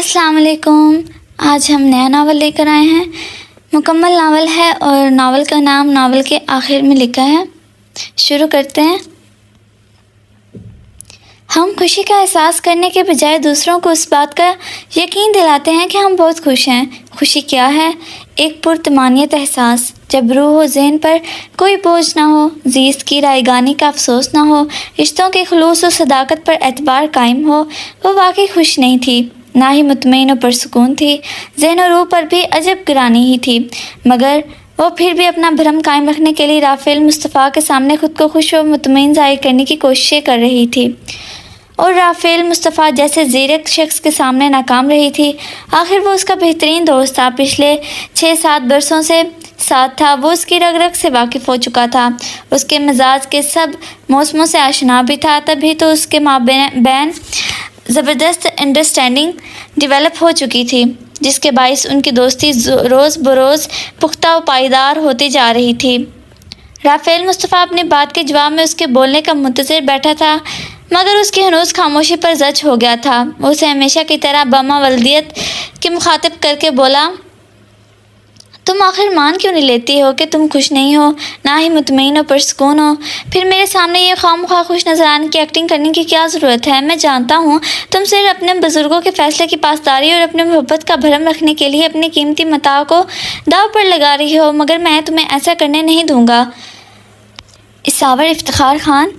अस्सलाम वालेकुम। आज हम नया नावल लेकर आए हैं। मुकम्मल नावल है और नावल का नाम नावल के आखिर में लिखा है। शुरू करते हैं। हम खुशी का एहसास करने के बजाय दूसरों को उस बात का यकीन दिलाते हैं कि हम बहुत खुश हैं। खुशी क्या है? एक पुरतमानियत एहसास, जब रूह हो ज़हन पर कोई बोझ ना हो, ज़ीस्त की रायगानी का अफसोस ना हो, रिश्तों के खुलूस और सदाकत पर एतबार कायम हो। वो वाकई खुश नहीं थी, ना ही मुतमईन और पुरसुकून थी। ज़हन और रूह पर भी अजब गिरानी ही थी, मगर वो फिर भी अपना भ्रम कायम रखने के लिए राफेल मुस्तफ़ा के सामने खुद को खुश और मुतमईन ज़ाहिर करने की कोशिशें कर रही थी, और राफेल मुस्तफ़ा जैसे ज़ीरक शख्स के सामने नाकाम रही थी। आखिर वो उसका बेहतरीन दोस्त था, पिछले 6-7 बरसों से साथ था। वो उसकी रग रग से वाकिफ़ हो चुका था, उसके मिजाज के सब मौसमों से आशना भी था। तभी तो उसके माबैन ज़बरदस्त अंडरस्टैंडिंग डेवलप हो चुकी थी, जिसके बाइस उनकी दोस्ती रोज़ बरोज़ पुख्ता और पायदार होती जा रही थी। राफेल मुस्तफ़ा अपनी बात के जवाब में उसके बोलने का मुंतज़िर बैठा था, मगर उसकी हनूज़ खामोशी पर जच हो गया था। वो उसे हमेशा की तरह बमा वल्दियत के मुखातिब करके बोला, तुम आखिर मान क्यों नहीं लेती हो कि तुम खुश नहीं हो, ना ही मुतमईन और पुरसुकून हो? फिर मेरे सामने ये खामख्वाह खुश नजर आने की एक्टिंग करने की क्या ज़रूरत है? मैं जानता हूँ तुम सिर्फ अपने बुज़ुर्गों के फ़ैसले की पासदारी और अपनी मोहब्बत का भरम रखने के लिए अपनी कीमती मताओं को दाव पर लगा रही हो, मगर मैं तुम्हें ऐसा करने नहीं दूँगा। इसावर इफ्तिखार खान,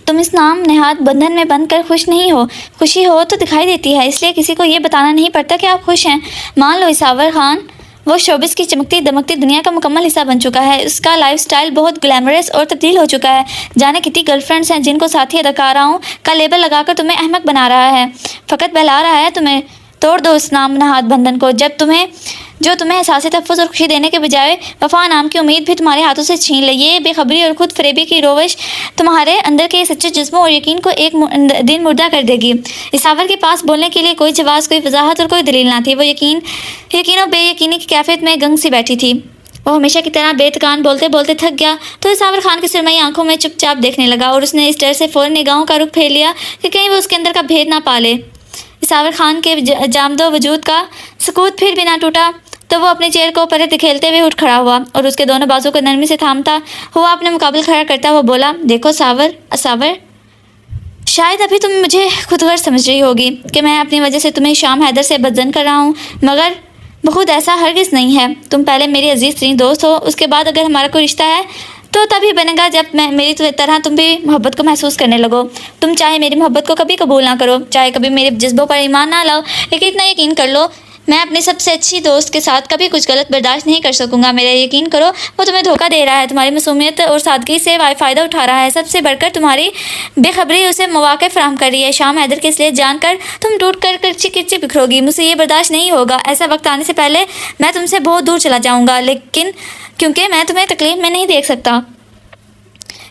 तुम इस नाम नेहाद बंधन में बंध कर खुश नहीं हो। खुशी हो तो दिखाई देती है, इसलिए किसी को ये बताना नहीं पड़ता कि आप खुश हैं। मान लो इसावर खान वो शोबिस की चमकती दमकती दुनिया का मुकम्मल हिस्सा बन चुका है। उसका लाइफस्टाइल बहुत ग्लैमरस और तब्दील हो चुका है। जाने कितनी गर्लफ्रेंड्स हैं जिनको साथी अदाकाराओं का लेबल लगाकर तुम्हें अहमक बना रहा है, फ़कत बहला रहा है तुम्हें। तोड़ दो उस नाम नहाद बंधन को, जो तुम्हें एहसास तहफ़्फ़ुज़ और खुशी देने के बजाय वफ़ा नाम की उम्मीद भी तुम्हारे हाथों से छीन ले। ये बेखबरी और खुद फरेबी की रोवश तुम्हारे अंदर के सच्चे जज्बों और यकीन को एक दिन मुर्दा कर देगी। इसावर के पास बोलने के लिए कोई जवाब, कोई वजाहत और कोई दलील ना थी। वो यकीन और बेयकीनी की कैफियत में गंग सी बैठी थी। वो हमेशा की तरह बेतकान बोलते बोलते थक गया तो इसावर खान की सुरमई आंखों में चुपचाप देखने लगा, और उसने इस डर से फ़ौरन निगाहों का रुख फेर लिया कि कहीं वो उसके अंदर का भेद ना पाले। इसावर खान के जामदो वजूद का सुकूत फिर भी ना टूटा तो वो अपने चेयर को परे धकेलते हुए उठ खड़ा हुआ और उसके दोनों बाजू को नरमी से थामता हुआ अपने मुकाबले खड़ा करता हुआ बोला, देखो सावर, शायद अभी तुम मुझे खुदगर्ज समझ रही होगी कि मैं अपनी वजह से तुम्हें शाम हैदर से बदजन कर रहा हूँ, मगर बहुत ऐसा हरगिज़ नहीं है। तुम पहले मेरी अजीज़ तरीन दोस्त हो, उसके बाद अगर हमारा कोई रिश्ता है तो तभी बनेगा जब मेरी तरह तुम भी मोहब्बत को महसूस करने लगो। तुम चाहे मेरी मोहब्बत को कभी कबूल ना करो, चाहे कभी मेरे जज्बों पर ईमान ना लाओ, लेकिन इतना यकीन कर लो, मैं अपनी सबसे अच्छी दोस्त के साथ कभी कुछ गलत बर्दाश्त नहीं कर सकूंगा। मेरा यकीन करो, वो तुम्हें धोखा दे रहा है, तुम्हारी मासूमियत और सादगी से फ़ायदा उठा रहा है। सबसे बढ़कर तुम्हारी बेखबरी उसे मौक़े फराहम कर रही है। शाम हैदर के इसलिए जानकर तुम टूट कर किरची किरची बिखरोगी। मुझसे ये बर्दाश्त नहीं होगा। ऐसा वक्त आने से पहले मैं तुमसे बहुत दूर चला जाऊँगा, लेकिन क्योंकि मैं तुम्हें तकलीफ़ में नहीं देख सकता।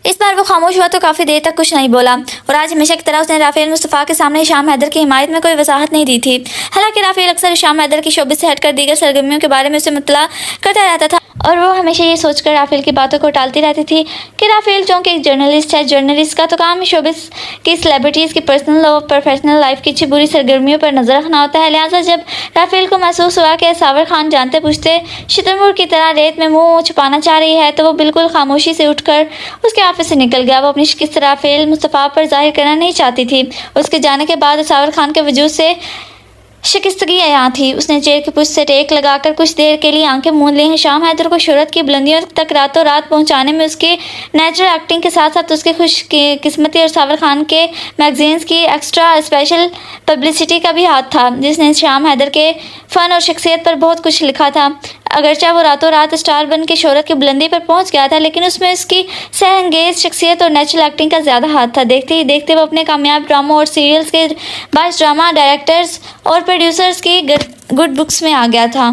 इस बार वो खामोश हुआ तो काफ़ी देर तक कुछ नहीं बोला, और आज हमेशा की तरह उसने राफेल मुस्तफ़ा के सामने शाम हैदर की हिमायत में कोई वजाहत नहीं दी थी। हालांकि राफेल अक्सर शाम हैदर की शोबे से हटकर दीगर सरगर्मियों के बारे में उसे मुतला करता रहता था, और वो हमेशा ये सोचकर राफेल की बातों को टालती रहती थी कि राफेल चूँकि एक जर्नलिस्ट है, जर्नलिस्ट का तो काम ही शोबिस की सेलिब्रिटीज़ की पर्सनल और प्रोफेशनल लाइफ की अच्छी बुरी सरगर्मियों पर नजर रखना होता है। लिहाजा जब राफेल को महसूस हुआ कि इसावर खान जानते पूछते शतरमुर्ग की तरह रेत में मुँह छुपाना चाह रही है, तो वो बिल्कुल खामोशी से उठकर उसके ऑफिस से निकल गया। वो अपनी शिकस्त राफेल मुस्तफ़ा पर जाहिर करना नहीं चाहती थी। उसके जाने के बाद इसावर खान के वजूद से शिकस्तगी यहाँ थी। उसने चेयर की पुष्ट से टेक लगाकर कुछ देर के लिए आंखें मूंद ली हैं। शाम हैदर को शोहरत की बुलंदियों तक रातों रात पहुँचाने में उसके नेचुरल एक्टिंग के साथ साथ उसके खुश किस्मती और इसावर खान के मैगजीन्स की एक्स्ट्रा स्पेशल पब्लिसिटी का भी हाथ था, जिसने शाम हैदर के फ़न और शख्सियत पर बहुत कुछ लिखा था। अगरचे वो रातों रात स्टार बन के शोहरत की बुलंदी पर पहुंच गया था, लेकिन उसमें उसकी सहअंगेज शख्सियत और नेचुरल एक्टिंग का ज़्यादा हाथ था। देखते ही देखते वो अपने कामयाब ड्रामों और सीरियल्स के बास ड्रामा डायरेक्टर्स और प्रोड्यूसर्स की गुड बुक्स में आ गया था।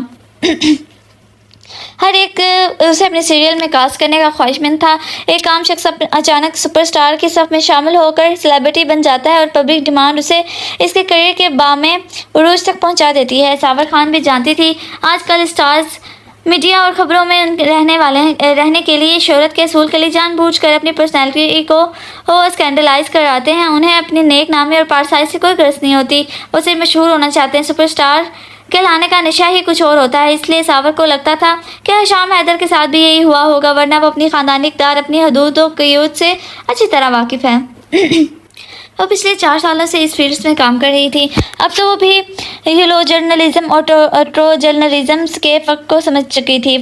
हर एक उसे अपने सीरियल में कास्ट करने का ख्वाहिशमंद था। एक आम शख्स अचानक सुपरस्टार की सफ़ में शामिल होकर सेलिब्रिटी बन जाता है और पब्लिक डिमांड उसे इसके करियर के बामे उरूज तक पहुंचा देती है। इसावर खान भी जानती थी आजकल स्टार्स मीडिया और खबरों में रहने के लिए, शोहरत के असूल के लिए जानबूझकर अपनी पर्सनैलिटी को स्कैंडलाइज कराते हैं। उन्हें अपने नेक नामे और पारसाई से कोई गरज नहीं होती, वो सिर्फ मशहूर होना चाहते हैं। सुपरस्टार कहलाने का नशा ही कुछ और होता है। इसलिए सावर को लगता था कि हिशाम हैदर के साथ भी यही हुआ होगा, वरना वो अपनी ख़ानदानी इक़्तिदार, अपनी हदूद और क़यूद से अच्छी तरह वाकिफ़ है। वो पिछले 4 सालों से इस फील्ड में काम कर रही थी। अब तो वो भी हीलो जर्नलिज्म और ट्रो जर्नलिज्म के फ़र्क को समझ चुकी थी।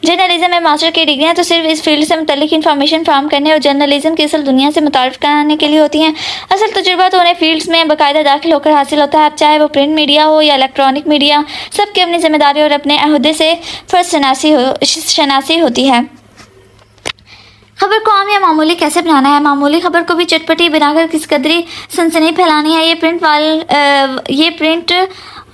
जर्नलिज्म में मास्टर की डिग्रियां तो सिर्फ इस फील्ड से मुतल्लिक इन्फॉर्मेशन फ्राहम करने और जर्नलिज्म की असल दुनिया से मुतारिफ कराने के लिए होती हैं। असल तजुर्बा तो उन्हें फील्ड्स में बाकायदा दाखिल होकर हासिल होता है। अब चाहे वो प्रिंट मीडिया हो या इलेक्ट्रॉनिक मीडिया, सबकी अपनी जिम्मेदारी और अपने अहदे से फ़र्ज शनासी होती है। खबर को आम या मामूली कैसे बनाना है? मामूली खबर को भी चटपटी बनाकर किस कदरी सनसनी फैलानी है, ये प्रिंट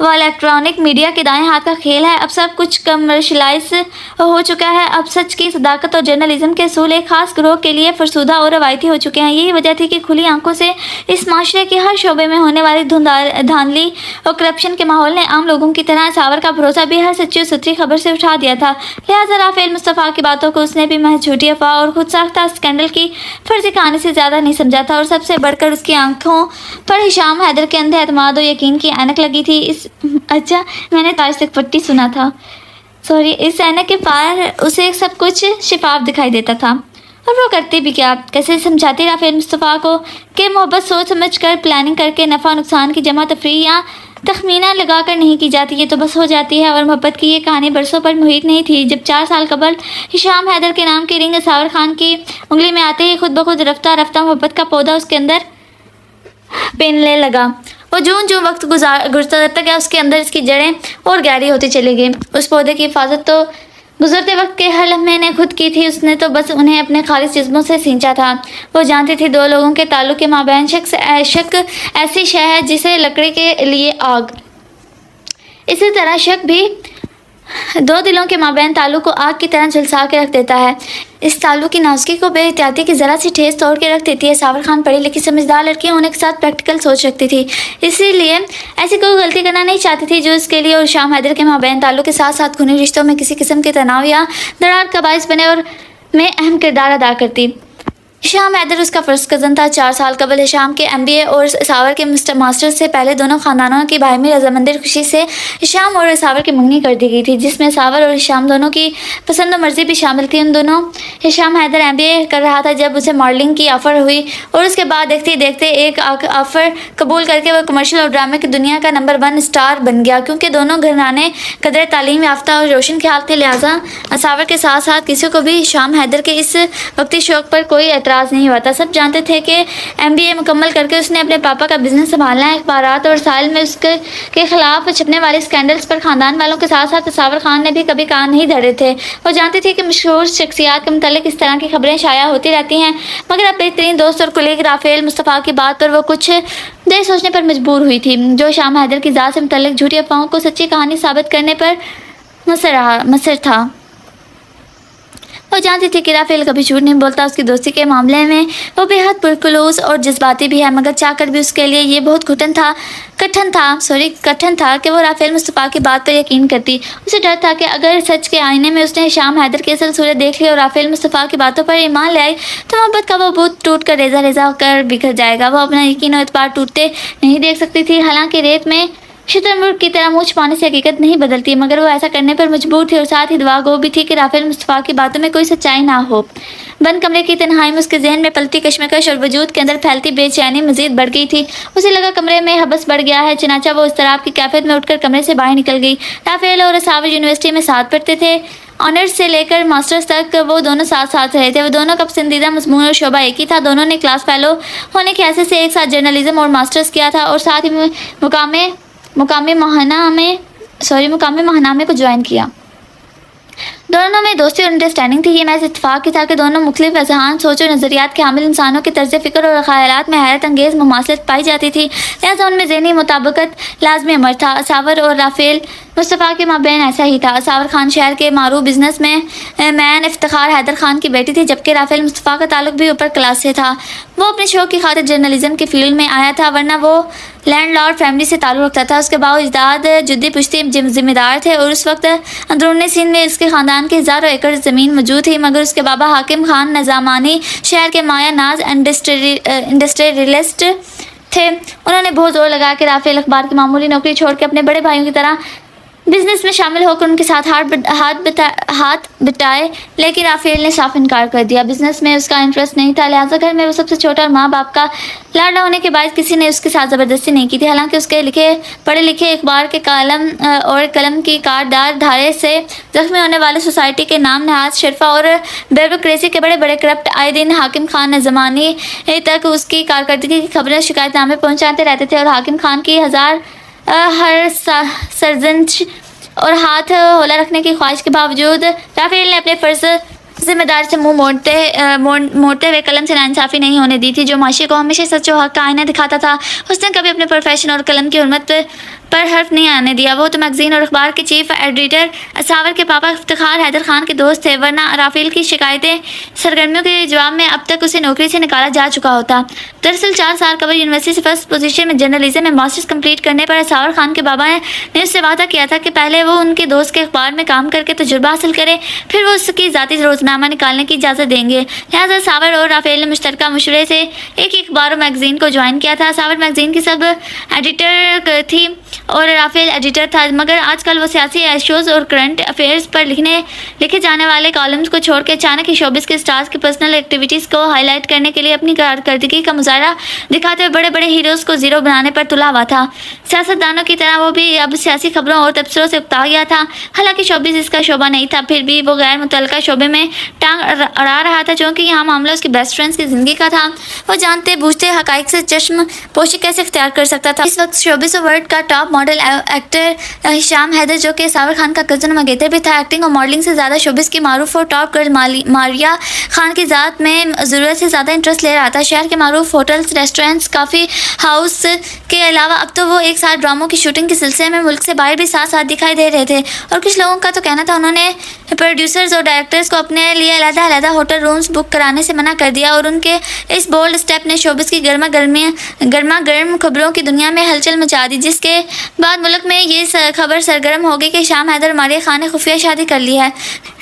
व इलेक्ट्रॉनिक मीडिया के दाएं हाथ का खेल है। अब सब कुछ कमर्शलाइज हो चुका है। अब सच की सदाकत और जर्नलिज्म के असूल एक खास ग्रोह के लिए फरसूदा और रवायती हो चुके हैं। यही वजह थी कि खुली आंखों से इस माशरे के हर शोबे में होने वाली धांधली और करप्शन के माहौल ने आम लोगों की तरह सावर का भरोसा भी हर सच्ची और सुथरी खबर से उठा दिया था। लिहाजा राफेल मुस्तफ़ा की बातों को उसने भी महज झूठी अफवाह और खुद साख्ता स्कैंडल की फर्जी कहानी से ज़्यादा नहीं समझा था। और सबसे बढ़कर उसकी आंखों पर हिशाम हैदर के अंधे एतमाद और यकीन की ऐनक लगी थी। अच्छा, मैंने तो आज तक पट्टी सुना था, सॉरी। इस ऐनक के पार उसे सब कुछ शिफाफ दिखाई देता था। और वो करती भी क्या? कैसे समझाती राफेल मुस्तफ़ा को कि मोहब्बत सोच समझ कर, प्लानिंग करके, नफ़ा नुकसान की जमा तफरी या तखमीना लगा कर नहीं की जाती, ये तो बस हो जाती है। और मोहब्बत की ये कहानी बरसों पर मुहित नहीं थी। जब 4 साल कबल हिशाम हैदर के नाम की रिंग सावर खान की उंगली में आते ही खुद ब खुद रफ्ता रफ्ता मोहब्बत का पौधा उसके अंदर पनपने लगा। वो जूं वक्त गुजरता गया, उसके अंदर इसकी जड़ें और गहरी होती चली गई। उस पौधे की हिफाजत तो गुजरते वक्त के हर लम्हे ने खुद की थी। उसने तो बस उन्हें अपने खालिस जिस्मों से सींचा था। वो जानती थी 2 लोगों के ताल्लुक के माबैन शक ऐसी शय है जिसे लकड़ी के लिए आग, इसी तरह शक भी 2 दिलों के माबैन ताल्लुक को आग की तरह झुलसा के रख देता है। इस ताल्लुक की नाजुकी को बेहतियाती की ज़रा सी ठेस तोड़ के रख देती है। सावर खान पढ़ी लिखी समझदार लड़की होने के साथ प्रैक्टिकल सोच रखती थी, इसीलिए ऐसी कोई गलती करना नहीं चाहती थी जो उसके लिए और हिशाम हैदर के माबैन ताल्लुक के साथ साथ खूनी रिश्तों में किसी किस्म के तनाव या दरार का बाइस बने और में अहम किरदार अदा करती। हिशाम हैदर उसका फर्स्ट कज़न था। 4 साल कबल हिशाम के MBA और सावर के मास्टर्स से पहले दोनों ख़ानदानों की बाहमी रजामंदी खुशी से हिशाम और सावर की मंगनी कर दी गई थी, जिसमें सावर और हिशाम दोनों की पसंद और मर्ज़ी भी शामिल थी। उन दोनों हिशाम हैदर MBA कर रहा था जब उसे मॉडलिंग की ऑफ़र हुई और उसके बाद देखते देखते एक ऑफ़र कबूल करके वह कमर्शियल और ड्रामे की दुनिया का नंबर 1 स्टार बन गया। क्योंकि दोनों घराने कदर तालीम याफ्ता और रोशन ख्याल थे, लिहाजा सावर के साथ साथ किसी को भी हिशाम हैदर के इस वक्ती शौक़ पर कोई एतराज़ नहीं हुआ था। सब जानते थे कि MBA मुकम्मल करके उसने अपने पापा का बिजनेस संभालना है। अखबारात और साल में उसके खिलाफ छपने वाले स्कैंडल्स पर खानदान वालों के साथ साथ सावर खान ने भी कभी कान नहीं धरे थे। वो जानती थी कि मशहूर शख्सियात के मुतालिक इस तरह की खबरें शाया होती रहती हैं, मगर अपने बेहतरीन दोस्त और कुलीग राफेल मुस्तफ़ा की बात पर वो कुछ देर सोचने पर मजबूर हुई थी, जो हिशाम हैदर की ज़ात से मुतालिक झूठी अफवाहों को सच्ची कहानी साबित करने पर मुसर था। वो जानती थी कि राफेल कभी झूठ नहीं बोलता। उसकी दोस्ती के मामले में वो बेहद पुरखलूस और जज्बाती भी है, मगर चाहकर भी उसके लिए ये बहुत कठिन था कि वो राफेल मुस्तफ़ा की बात पर यकीन करती। उसे डर था कि अगर सच के आईने में उसने हिशाम हैदर की असल सूरत देख ली और राफेल मुस्तफ़ा की बातों पर ईमान ले आई तो मोहब्बत का वो बूथ टूट कर रेजा रेजा होकर बिखर जाएगा। वो अपना यकीन और एतबार टूटते नहीं देख सकती थी। हालांकि रेत में शुतुरमुर्ग की तरह मूंछ पाने से हकीकत नहीं बदलती, मगर वो ऐसा करने पर मजबूर थी और साथ ही दुआ गो भी थी कि राफेल मुस्तफ़ा की बातों में कोई सच्चाई ना हो। बंद कमरे की तन्हाई में उसके जहन में पलती कश्मकश और वजूद के अंदर फैलती बेचैनी मजीद बढ़ गई थी। उसे लगा कमरे में हबस बढ़ गया है, चनाचा वो इस तरह की कैफियत में उठकर कमरे से बाहर निकल गई। राफेल और सावर यूनिवर्सिटी में साथ पढ़ते थे। ऑनर्स से लेकर मास्टर्स तक वो दोनों साथ साथ रहे थे। वो दोनों का पसंदीदा मजमून और शोबा एक ही था। दोनों ने क्लास फेलो होने के हैसियत से एक साथ जर्नलिज्म और मास्टर्स किया था और साथ ही मुकामे महानामे को ज्वाइन किया। दोनों में दोस्ती और अंडरस्टैंडिंग थी। ये महज इत्तेफाक की था कि दोनों मुख्तलिफ अज़हान, सोच और नज़रियात के हामिल इंसानों के तर्ज़ फ़िक्र और ख़यालात में हैरत अंगेज़ मुमासलत पाई जाती थी, लिहाजा उनमें ज़हनी मुताबिकत लाज़मी अमर था। सावर और राफेल मुस्तफ़ा के माबैन ऐसा ही था। सावर खान शहर के मारूफ बिजनेस में मैन इफ्तिखार हैदर खान की बेटी थी, जबकि राफेल मुस्तफ़ा का ताल्लुक भी ऊपर क्लास से था। वो अपने शौक की खातिर जर्नलिज्म की फील्ड में आया था, वरना वो लैंडलॉर्ड फैमिली से ताल्लुक़ रखता था। उसके बावजदाद जुद्दी पुश्ती जिम्मेदार थे और उस वक्त अंदरूनी सिंध में उसके ख़ानदान की हज़ारों एकड़ ज़मीन मौजूद थी, मगर उसके बाबा हाकिम खान निज़ामानी शहर के माया नाज इंडस्ट्रियलिस्ट थे। उन्होंने बहुत जोर लगा के राफेल अखबार की मामूली नौकरी छोड़ के अपने बड़े भाइयों की तरह बिजनेस में शामिल होकर उनके साथ हाथ बिटाए, लेकिन राफेल ने साफ इनकार कर दिया। बिजनेस में उसका इंटरेस्ट नहीं था, लिहाजा घर में वो सबसे छोटा और माँ बाप का लाडला होने के बाद किसी ने उसके साथ ज़बरदस्ती नहीं की थी। हालांकि उसके पढ़े लिखे अखबार के कलम और कलम की कारदार धारे से जख्मी होने वाले सोसाइटी के नाम नहाज शरफा और ब्यूरोक्रेसी के बड़े बड़े करप्ट आए दिन हाकिम खान ने ज़मानी तक उसकी कारकर्दगी की खबरें शिकायतनामे पहुँचाते रहते थे और हाकिम खान की हर सरजंश और हाथ होला रखने की ख्वाहिश के बावजूद राफेल ने अपने फ़र्ज जिम्मेदारी से मुंह मोड़ते हुए कलम से नाइंसाफ़ी नहीं होने दी थी। जो माशी को हमेशा सच और हक का आईना दिखाता था, उसने कभी अपने प्रोफेशन और कलम की हुर्मत पर हर्फ नहीं आने दिया। वो तो मैगज़ीन और अखबार के चीफ एडिटर सावर के पापा इफ्तिखार हैदर खान के दोस्त थे, वरना राफेल की शिकायतें सरगर्मियों के जवाब में अब तक उसे नौकरी से निकाला जा चुका होता। दरअसल 4 साल कबल यूनिवर्सिटी से फर्स्ट पोजीशन में जर्नलिज्म में मास्टर्स कंप्लीट करने पर सावर खान के बाबा ने उससे वादा किया था कि पहले वो उनके दोस्त के अखबार में काम करके तजुर्बा हासिल करे, फिर वो उसकी ज़ाती रोज़नामा निकालने की इजाज़त देंगे। लिहाजा सावर और राफेल ने मुश्तरका मशवरे से एक अखबार और मैगज़ीन को ज्वाइन किया था। सावर मैगज़ीन की सब एडिटर थी और राफेल एडिटर था, मगर आजकल वो सियासी इश्यूज़ और करंट अफेयर्स पर लिखे जाने वाले कॉलम्स को छोड़ के अचानक ही शोबिस के स्टार्स की पर्सनल एक्टिविटीज़ को हाईलाइट करने के लिए अपनी कारकर्दगी का मुजाहरा दिखाते हुए बड़े बड़े हीरोज़ को ज़ीरो बनाने पर तुला हुआ था। सियासतदानों की तरह वो भी अब सियासी खबरों और तबसरों से उकता गया था। हालांकि शोबिस इसका शोबा नहीं था, फिर भी वो गैर मुतल्लका शोबे में टांग अड़ा रहा था, क्योंकि यहाँ मामला उसकी बेस्ट फ्रेंड्स की ज़िंदगी का था। वो जानते बूझते हक़ाइक़ से चश्म पोशी कैसे इख्तियार कर सकता था। इस वक्त शोबिस वर्ल्ड का top model actor Hisham Haider, जो कि सावर खान का कज़न मंगेतर भी था, एक्टिंग और मॉडलिंग से ज़्यादा शोबिस की मारूफ और टॉप गर्ल मारिया खान की ज़ात में ज़रूरत से ज़्यादा इंटरेस्ट ले रहा था। शहर के मारूफ होटल्स, रेस्टोरेंट्स, काफ़ी हाउस के अलावा अब तो वो एक साथ ड्रामों की शूटिंग के सिलसिले में मुल्क से बाहर भी साथ साथ दिखाई दे रहे थे। और कुछ लोगों का तो कहना था उन्होंने प्रोड्यूसर्स और डायरेक्टर्स को अपने लिए अलग-अलग होटल रूम्स बुक कराने से मना कर दिया, और उनके इस बोल्ड स्टेप ने शोबिस की गर्मा गर्म खबरों की दुनिया में हलचल मचा दी, जिसके बाद मुल्क में ये खबर सरगर्म हो गई कि हिशाम हैदर मारिया खान ने खुफिया शादी कर ली है।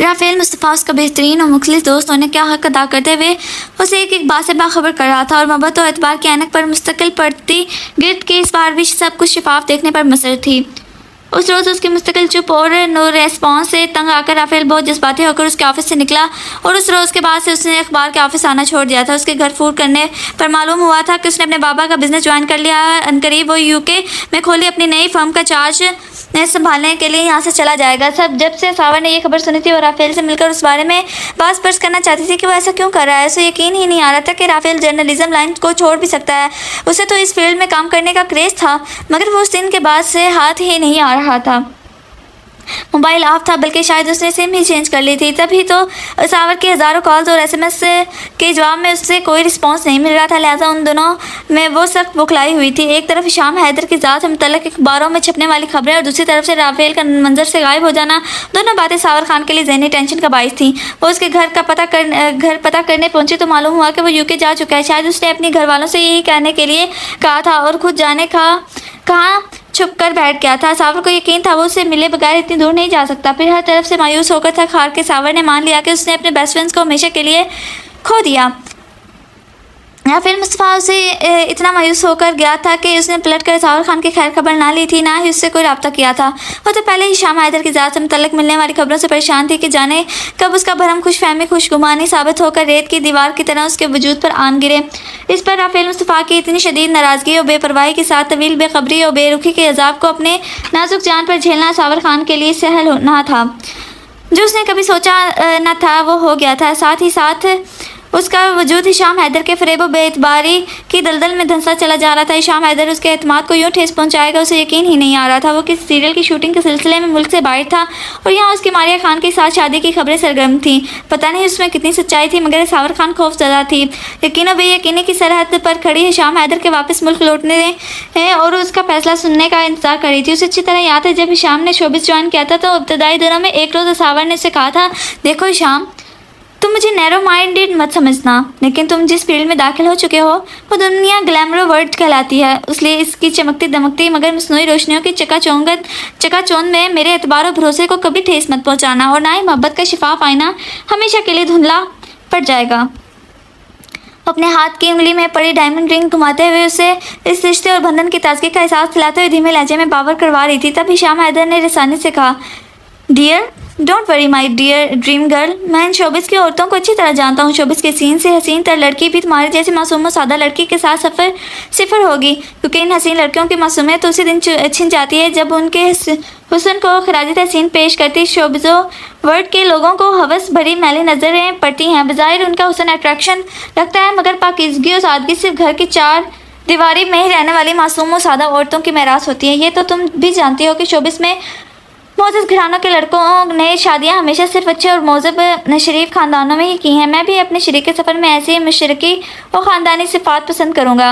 राफेल मुस्तफ़ा उसका बेहतरीन और मुखलिस दोस्त होने का हक अदा करते हुए उसे एक बात से बाखबर कर रहा था, और मोहब्बत और एतबार की ऐनक पर मुस्तकिल पड़ती गिरद के इस बार भी सब कुछ शिफाफ देखने पर मुसर थी। उस रोज़ उसकी मुस्तकिल चुप और नो रेस्पॉन्स से तंग आकर राफेल बहुत जज्बाती होकर उसके ऑफिस से निकला, और उस रोज़ के बाद से उसने अखबार के ऑफिस आना छोड़ दिया था। उसके घर फोन करने पर मालूम हुआ था कि उसने अपने बाबा का बिज़नेस ज्वाइन कर लिया है। अनकरीब वो यूके में खोली अपनी नई फर्म का चार्ज संभालने के लिए यहाँ से चला जाएगा। सब जब से सावर ने यह खबर सुनी थी और राफेल से मिलकर उस बारे में बात स्पर्श करना चाहती थी कि वो ऐसा क्यों कर रहा है। उसे यकीन ही नहीं आ रहा था कि राफेल जर्नलिज्म लाइन को छोड़ भी सकता है। उसे तो इस फील्ड में काम करने का क्रेज़ था, मगर वो उस दिन के बाद से हाथ ही नहीं आ रहा था। मोबाइल ऑफ था, बल्कि शायद उसने सिम ही चेंज कर ली थी। तभी तो सावर की हज़ारों कॉल्स और SMS के जवाब में उससे कोई रिस्पांस नहीं मिल रहा था। लिहाजा उन दोनों में वो सख्त बुखलाई हुई थी। एक तरफ हिशाम हैदर की ज़ात से मुतल्लिक़ अखबारों में छपने वाली खबरें और दूसरी तरफ से राफेल का मंजर से गायब हो जाना, दोनों बातें सावर खान के लिए ज़हनी टेंशन का बाइस थी। वो उसके घर पता करने पहुंची तो मालूम हुआ कि वो UK जा चुका है। शायद उसने अपने घर वालों से यही कहने के लिए कहा था और खुद जाने कहाँ छुप कर बैठ गया था। सावर को यकीन था वो उससे मिले बगैर इतनी दूर नहीं जा सकता। फिर हर तरफ से मायूस होकर थक हार के सावर ने मान लिया कि उसने अपने बेस्ट फ्रेंड्स को हमेशा के लिए खो दिया। या फिर मुस्तफ़ा उसे इतना मायूस होकर गया था कि उसने पलट कर सावर खान की खैर खबर ना ली थी, ना ही उससे कोई रब्ता किया था। वो तो पहले ही हिशाम हैदर की ज़ात से मुतल्लिक़ मिलने वाली खबरों से परेशान थी कि जाने कब उसका भरम खुशफहमी खुशगुमानी साबित होकर रेत की दीवार की तरह उसके वजूद पर आन गिरे। इस पर राफेल मुस्तफ़ा की इतनी शदीद नाराज़गी और बेपरवाही के साथ तवील बेखबरी और बेरुखी के अजाब को अपने नाजुक जान पर झेलना सावर खान के लिए सहल ना था। जो उसने कभी सोचा न था वो हो गया था। साथ ही साथ उसका वजूद हिशाम हैदर के फ़रेब व बेएतबारी की दलदल में धंसा चला जा रहा था। हिशाम हैदर उसके एतमाद को यूँ ठेस पहुँचाएगा, उसे यकीन ही नहीं आ रहा था। वो किसी सीरियल की शूटिंग के सिलसिले में मुल्क से बाहर था और यहाँ उसकी मारिया खान के साथ शादी की खबरें सरगर्म थीं। पता नहीं उसमें कितनी सच्चाई थी, मगर सावर खान खौफजदा थी। यकीन व बेयकीनी की सरहद पर खड़ी हिशाम हैदर के वापस मुल्क लौटने और उसका फैसला सुनने का इंतजार कर रही थी। उसे अच्छी तरह याद है, जब हिशाम ने शोबिस ज्वाइन किया था तो इब्तदाई दिनों में एक रोज़ सावर ने उसे कहा था, देखो हिशाम, तुम मुझे नैरो माइंडेड मत समझना, लेकिन तुम जिस फील्ड में दाखिल हो चुके हो वो दुनिया ग्लैमरो वर्ल्ड कहलाती है। इसलिए इसकी चमकती दमकती मगर मसनूई रोशनियों की चकाचौंध में मेरे एतबार और भरोसे को कभी ठेस मत पहुंचाना, और ना ही मोहब्बत का शिफाफ आईना हमेशा के लिए धुंधला पड़ जाएगा। अपने हाथ की उंगली में पड़ी डायमंड रिंग घुमाते हुए उसे इस रिश्ते और बंधन की ताजगी का एहसास दिलाते हुए धीमे लहजे में बावर करवा रही थी। तब हिशाम हैदर ने रसानी से कहा, dear, don't worry my dear dream girl, मैं इन शोबिस की औरतों को अच्छी तरह जानता हूँ। शोबिस के सीन से हसीन तर लड़की भी तुम्हारे जैसी मासूम और सादा लड़की के साथ सिफर होगी, क्योंकि इन हसीन लड़कियों की मासूमियत तो उसी दिन छिन जाती है जब उनके हुस्न को खराज तहसीन पेश करती शोबिज़ो वर्ल्ड के लोगों को हवस भरी मैली नज़रें पड़ती हैं। बज़ाहिर उनका हुस्न अट्रैक्शन रखता है, मगर पाकीज़गी और सादगी सिर्फ घर की चार दीवारी में ही रहने वाली मासूम और सादा औरतों की मेरास होती है। ये तो तुम भी जानती हो कि शोबिस में मोअज़्ज़ज़ घरानों के लड़कों ने शादियां हमेशा सिर्फ अच्छे और मोहज़्ज़ब शरीफ ख़ानदानों में ही की हैं। मैं भी अपने शरीक सफ़र में ऐसी मशरकी और ख़ानदानी सिफ़ात पसंद करूँगा।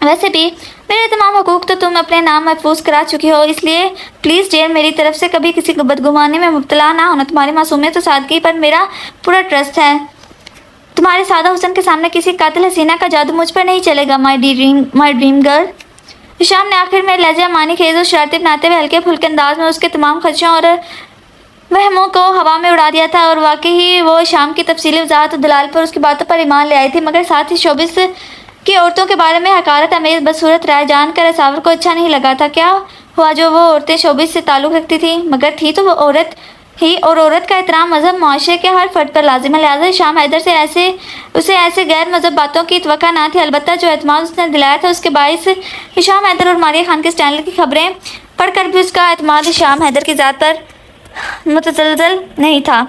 वैसे भी मेरे तमाम हुकूक तो तुम अपने नाम महफूज करा चुकी हो, इसलिए प्लीज़ डियर, मेरी तरफ से कभी किसी बदगुमानी में मुब्तला ना होना। तुम्हारी मासूमियत और सादगी पर मेरा पूरा ट्रस्ट है। तुम्हारे सादा हुस्न के सामने किसी कातिल हसीना का जादू मुझ पर नहीं चलेगा, माई ड्रीम गर्ल। हिशाम ने आखिर में लहजा मानी खेज और शरारती बनाते हुए हल्के फुल्के अंदाज में उसके तमाम खदशों और वहमों को हवा में उड़ा दिया था, और वाकई ही वो शाम की तफसीली वजाहत और दलाल पर उसकी बातों पर ईमान ले आई थी। मगर साथ ही शोबिस की औरतों के बारे में हकारत अमेज़ बदसूरत राय जानकर सावर को अच्छा नहीं लगा था। क्या हुआ जो वो औरतें शोबिस से ताल्लुक़ रखती थी, मगर थी तो वो औरत ही, और औरत का एहतराम मज़हब माशरे के हर फर्द पर लाजिम है। लिहाजा हिशाम हैदर से उसे ऐसे गैर मज़हब बातों की तवक्का ना थी। अलबत्ता जो एतमाद उसने दिलाया था उसके बायस हिशाम हैदर और मारिया खान के स्टैंडर्ड की खबरें पढ़कर भी उसका एतमाद हिशाम हैदर की ज़ात पर मुतज़लज़ल नहीं था।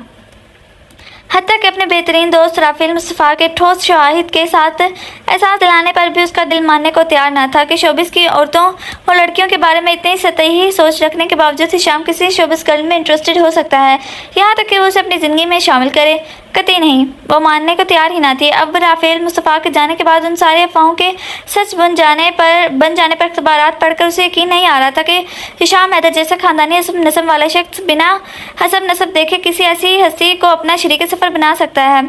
हत्ता कि अपने बेहतरीन दोस्त राफेल मुस्तफ़ा के ठोस शवाहिद के साथ एहसास दिलाने पर भी उसका दिल मानने को तैयार न था कि शोबिस की औरतों और लड़कियों के बारे में इतनी सतही सोच रखने के बावजूद हिशाम किसी शोबिस गर्ल में इंटरेस्टेड हो सकता है, यहाँ तक कि वो उसे अपनी ज़िंदगी में शामिल करे। कतई नहीं, वो मानने को तैयार ही ना थी। अब राफेल मुस्तफ़ा के जाने के बाद उन सारे अफवाहों के सच बन जाने पर अखबारात पढ़कर उसे यकीन नहीं आ रहा था कि हिशाम हैदर जैसा ख़ानदानी हसब नस्ब वाला शख्स बिना हसब नस्ब देखे किसी ऐसी हस्ती को अपना शरीक सफ़र बना सकता है।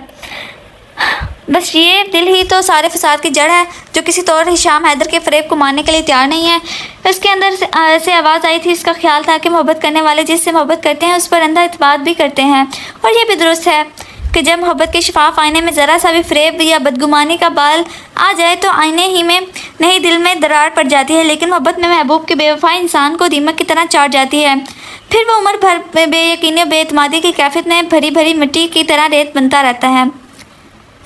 बस ये दिल ही तो सारे फसाद की जड़ है, जो किसी तौर हिशाम हैदर के फ़रेब को मानने के लिए तैयार नहीं है। उसके अंदर से आवाज़ आई थी। इसका ख्याल था कि मोहब्बत करने वाले जिससे मोहब्बत करते हैं उस पर अंधा इत्मीनान भी करते हैं, और ये भी दुरुस्त है कि जब मोहब्बत के शिफाफ आईने में ज़रा सा भी फ़रेब या बदगुमानी का बाल आ जाए तो आईने ही में नहीं दिल में दरार पड़ जाती है। लेकिन मोहब्बत में महबूब की बेवफाई इंसान को दीमक की तरह चाट जाती है। फिर वो उम्र भर बेयकीनी और बेएतमादी की कैफियत में भरी भरी मिट्टी की तरह रेत बनता रहता है।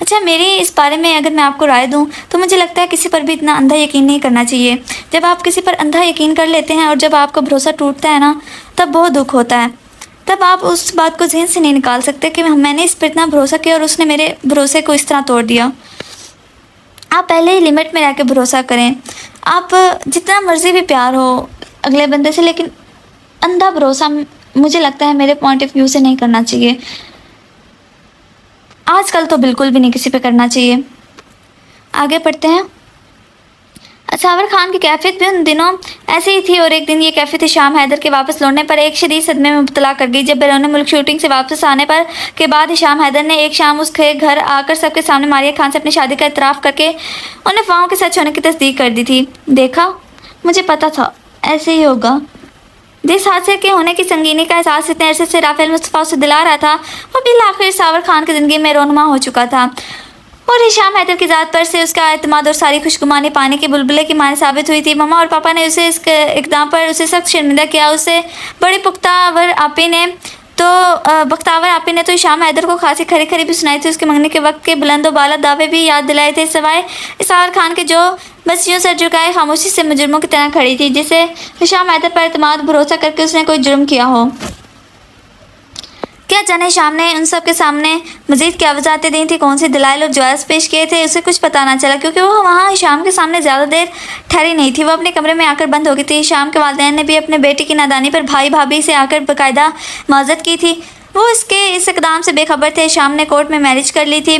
अच्छा, मेरी इस बारे में अगर मैं आपको राय दूं तो मुझे लगता है किसी पर भी इतना अंधा यकीन नहीं करना चाहिए। जब आप किसी पर अंधा यकीन कर लेते हैं और जब आपका भरोसा टूटता है ना, तब बहुत दुख होता है। तब आप उस बात को ज़हन से नहीं निकाल सकते कि मैंने इस पर इतना भरोसा किया और उसने मेरे भरोसे को इस तरह तोड़ दिया। आप पहले ही लिमिट में रह के भरोसा करें। आप जितना मर्ज़ी भी प्यार हो अगले बंदे से, लेकिन अंधा भरोसा मुझे लगता है मेरे पॉइंट ऑफ व्यू से नहीं करना चाहिए। आजकल तो बिल्कुल भी नहीं किसी पे करना चाहिए। आगे पढ़ते हैं। सावर खान की कैफियत भी उन दिनों ऐसे ही थी, और एक दिन ये कैफियत हिशाम हैदर के वापस लौटने पर एक शदीद सदमे में मुब्तला कर गई। जब बैरून मुल्क शूटिंग से वापस आने पर के बाद हिशाम हैदर ने एक शाम उसके घर आकर सबके सामने मारिया खान से अपनी शादी का इतराफ़ करके उन अफवाहों के सच होने की तस्दीक कर दी थी। देखा, मुझे पता था ऐसे ही होगा। जिस हादसे के होने की संगीनी का एहसास इतने अरसे से राफेल मुस्तफ़ा उसे दिला रहा था, वो बिल आखिर सावर खान की ज़िंदगी में रोनुमा हो चुका था, और हिशाम हैदर की ज़ात पर से उसका एतमाद और सारी खुशगुमानी पानी के बुलबुले की माने साबित हुई थी। ममा और पापा ने उसे इस इक़दाम पर उसे सख्त शर्मिंदा किया। उसे बड़ी बख्तावर आपी ने तो हिशाम हैदर को खासी खरी खरी भी सुनाई थी। उसके मंगने के वक्त के बुलंद व बाला दावे भी याद दिलाए थे, सिवाय सावर खान के जो बस यूँ सर झुकाए खामोशी से मुजरमों की तरह खड़ी थी, जिसे हिशाम हैदर पर एतमाद भरोसा करके उसने कोई जुर्म किया हो। क्या जाने शाम ने उन सब के सामने मजीद क्या वजाहतें दी थी, कौन से दलाइल और जवाब पेश किए थे, उसे कुछ पता ना चला क्योंकि वो वहाँ शाम के सामने ज़्यादा देर ठहरी नहीं थी। वो अपने कमरे में आकर बंद हो गई थी। शाम के वालिदैन ने भी अपने बेटे की नादानी पर भाई भाभी से आकर बाकायदा माजरत की थी। वो इसके इस इकदाम से बेखबर थे। शाम ने कोर्ट में मैरिज कर ली थी।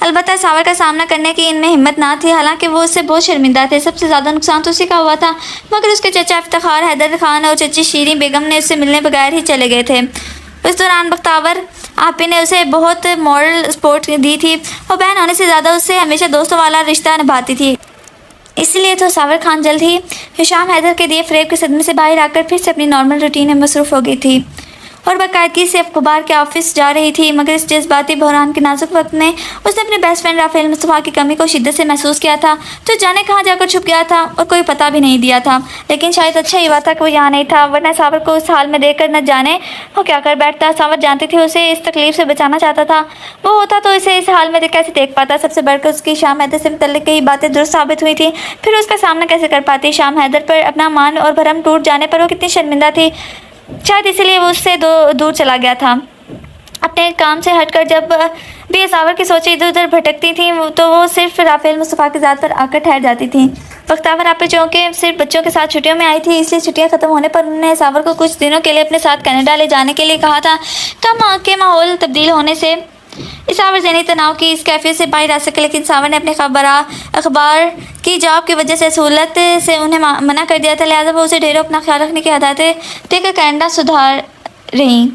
अलबत्ता सावर का सामना करने की इनमें हिम्मत ना थी, हालांकि वो उससे बहुत शर्मिंदा थे। सबसे ज़्यादा नुकसान तो उसी का हुआ था, मगर उसके चचा इफ्तिखार हैदर खान और चची शीरीं बेगम ने उससे मिलने बगैर ही चले गए थे। उस दौरान बख्तावर आपी ने उसे बहुत मॉरल सपोर्ट दी थी। वो बहन होने से ज़्यादा उससे हमेशा दोस्तों वाला रिश्ता निभाती थी। इसलिए तो सावर खान जल्द ही हिशाम हैदर के दिए फ़रेब के सदमे से बाहर आकर फिर से अपनी नॉर्मल रूटीन में मसरूफ़ हो गई थी और बाकायदगी से अखबार के ऑफिस जा रही थी। मगर इस जज्बाती बहरान के नाजुक वक्त में उसने अपने बेस्ट फ्रेंड राफेल मुस्तफ़ा की कमी को शिद्दत से महसूस किया था। तो जाने कहाँ जाकर छुप गया था और कोई पता भी नहीं दिया था। लेकिन शायद अच्छा ही हुआ था कि वो यहाँ नहीं था, वरना सावर को उस हाल में देखकर न जाने वो क्या कर बैठता। सावर जानती थी उसे इस तकलीफ से बचाना चाहता था। वो होता तो इसे इस हाल में कैसे देख पाता। सबसे बढ़कर उसकी शाम हैदर से मुतल्लिक़ कई बातें दुरुस्त साबित हुई थी। फिर उसका सामना कैसे कर पाती। शाम हैदर पर अपना मान और भरम टूट जाने पर वो कितनी शर्मिंदा थी। शायद इसीलिए वो उससे दूर चला गया था। अपने काम से हटकर जब भी सावर की सोचें इधर उधर भटकती थी तो वो सिर्फ राफेल मुस्तफ़ा की ज़ात पर आकर ठहर जाती थी। बख्तावर आपे चौंके सिर्फ बच्चों के साथ छुट्टियों में आई थी, इसलिए छुट्टियां ख़त्म होने पर उन्होंने सावर को कुछ दिनों के लिए अपने साथ कनाडा ले जाने के लिए कहा था। कम के माहौल तब्दील होने से सावर ज़हनी तनाव की इस कैफियत से बाहर आ सके, लेकिन सावर ने अपने अखबार की जॉब की वजह से सहूलत से उन्हें मना कर दिया था। लिहाजा वो उसे ढेरों अपना ख्याल रखने की हदायतें देकर कनाडा सुधार रही।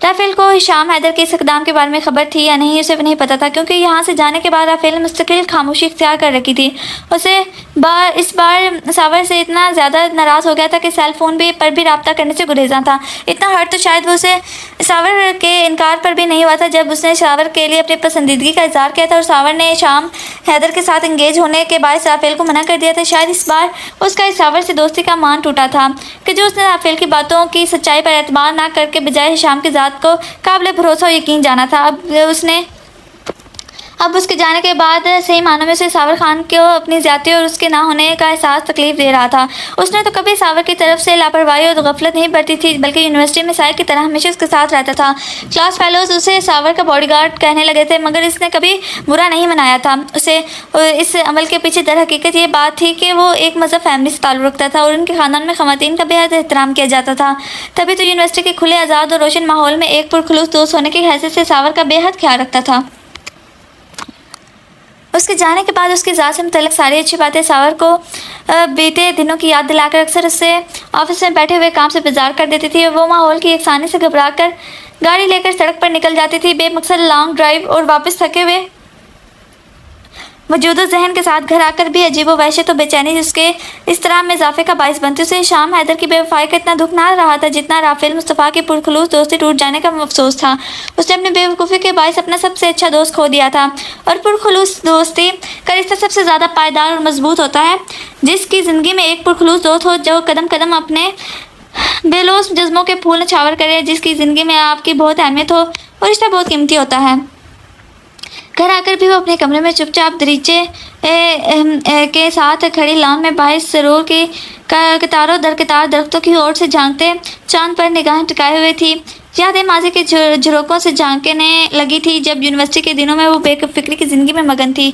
राफेल को हिशाम हैदर के इस इक़दाम के बारे में खबर थी या नहीं उसे नहीं पता था, क्योंकि यहाँ से जाने के बाद राफेल ने मुस्तकिल खामोशी इख्तियार कर रखी थी। उसे इस बार सावर से इतना ज़्यादा नाराज़ हो गया था कि सेल फ़ोन पर भी रब्ता करने से गुरेज़ा था। इतना हर्ट तो शायद वो उसे सावर के इनकार पर भी नहीं हुआ था जब उसने सावर के लिए अपनी पसंदीदगी का इज़हार किया था और सावर ने शाम हैदर के साथ इंगेज होने के बाद राफेल को मना कर दिया था। शायद इस बार उसका इस सावर से दोस्ती का मान टूटा था कि जो उसने राफेल की बातों की सच्चाई पर एतबार ना करके बजाय शाम की ज़ात को काबिल भरोसा और यकीन जाना था। अब उसके जाने के बाद सही मानों में उसे सावर खान को अपनी ज़्यादती और उसके ना होने का एहसास तकलीफ दे रहा था। उसने तो कभी सावर की तरफ से लापरवाही और गफलत नहीं बरती थी, बल्कि यूनिवर्सिटी में साहिब की तरह हमेशा उसके साथ रहता था। क्लास फेलोज उसे सावर का बॉडीगार्ड कहने लगे थे, मगर इसने कभी बुरा नहीं मनाया था उसे। इस अमल के पीछे दर हकीकत ये बात थी कि वो एक मज़हब फैमिली से ताल्लुक़ रखता था और उनके ख़ानदान में ख़वातीन का बेहद एहतराम किया जाता था। तभी तो यूनिवर्सिटी के खुले आज़ाद और रोशन माहौल में एक पुरखुलूस दोस्त होने की हैसियत से सावर का बेहद ख्याल रखता था। उसके जाने के बाद उसकी ज़ात से मुतल्लिक़ सारी अच्छी बातें सावर को बीते दिनों की याद दिलाकर अक्सर उससे ऑफिस में बैठे हुए काम से बेजार कर देती थी। वो माहौल की एकसानी से घबरा कर गाड़ी लेकर सड़क पर निकल जाती थी। बेमकसद लॉन्ग ड्राइव और वापस थके हुए मौजूदा जहन के साथ घर आकर भी अजीब व वहशत और बेचैनी उसके इस तरह में इजाफे का बायस बनती। उसे शाम हैदर की बेवफाई का इतना दुख ना रहा था जितना राफेल मुस्तफ़ा की पुरखुलूस दोस्ती टूट जाने का अफसोस था। उसने अपनी बेवकूफ़ी के बायस अपना सबसे अच्छा दोस्त खो दिया था। और पुरखुलूस दोस्ती का रिश्ता सबसे ज़्यादा पायदार और मजबूत होता है जिसकी ज़िंदगी में एक पुरखुलूस दोस्त हो जो कदम कदम अपने बेलोस जज्बों के फूल नछावर करे, जिसकी ज़िंदगी में आपकी बहुत अहमियत हो और रिश्ता बहुत कीमती होता है। घर आकर भी वो अपने कमरे में चुपचाप दरीचे के साथ खड़ी लॉन में बाहर सरोवर की कतारों दर कतार दरख्तों की ओर से झांकते चांद पर निगाहें टिकाए हुए थी। यादें माजी के झरोकों से झांकने लगी थी जब यूनिवर्सिटी के दिनों में वो बेफिक्री की ज़िंदगी में मगन थी।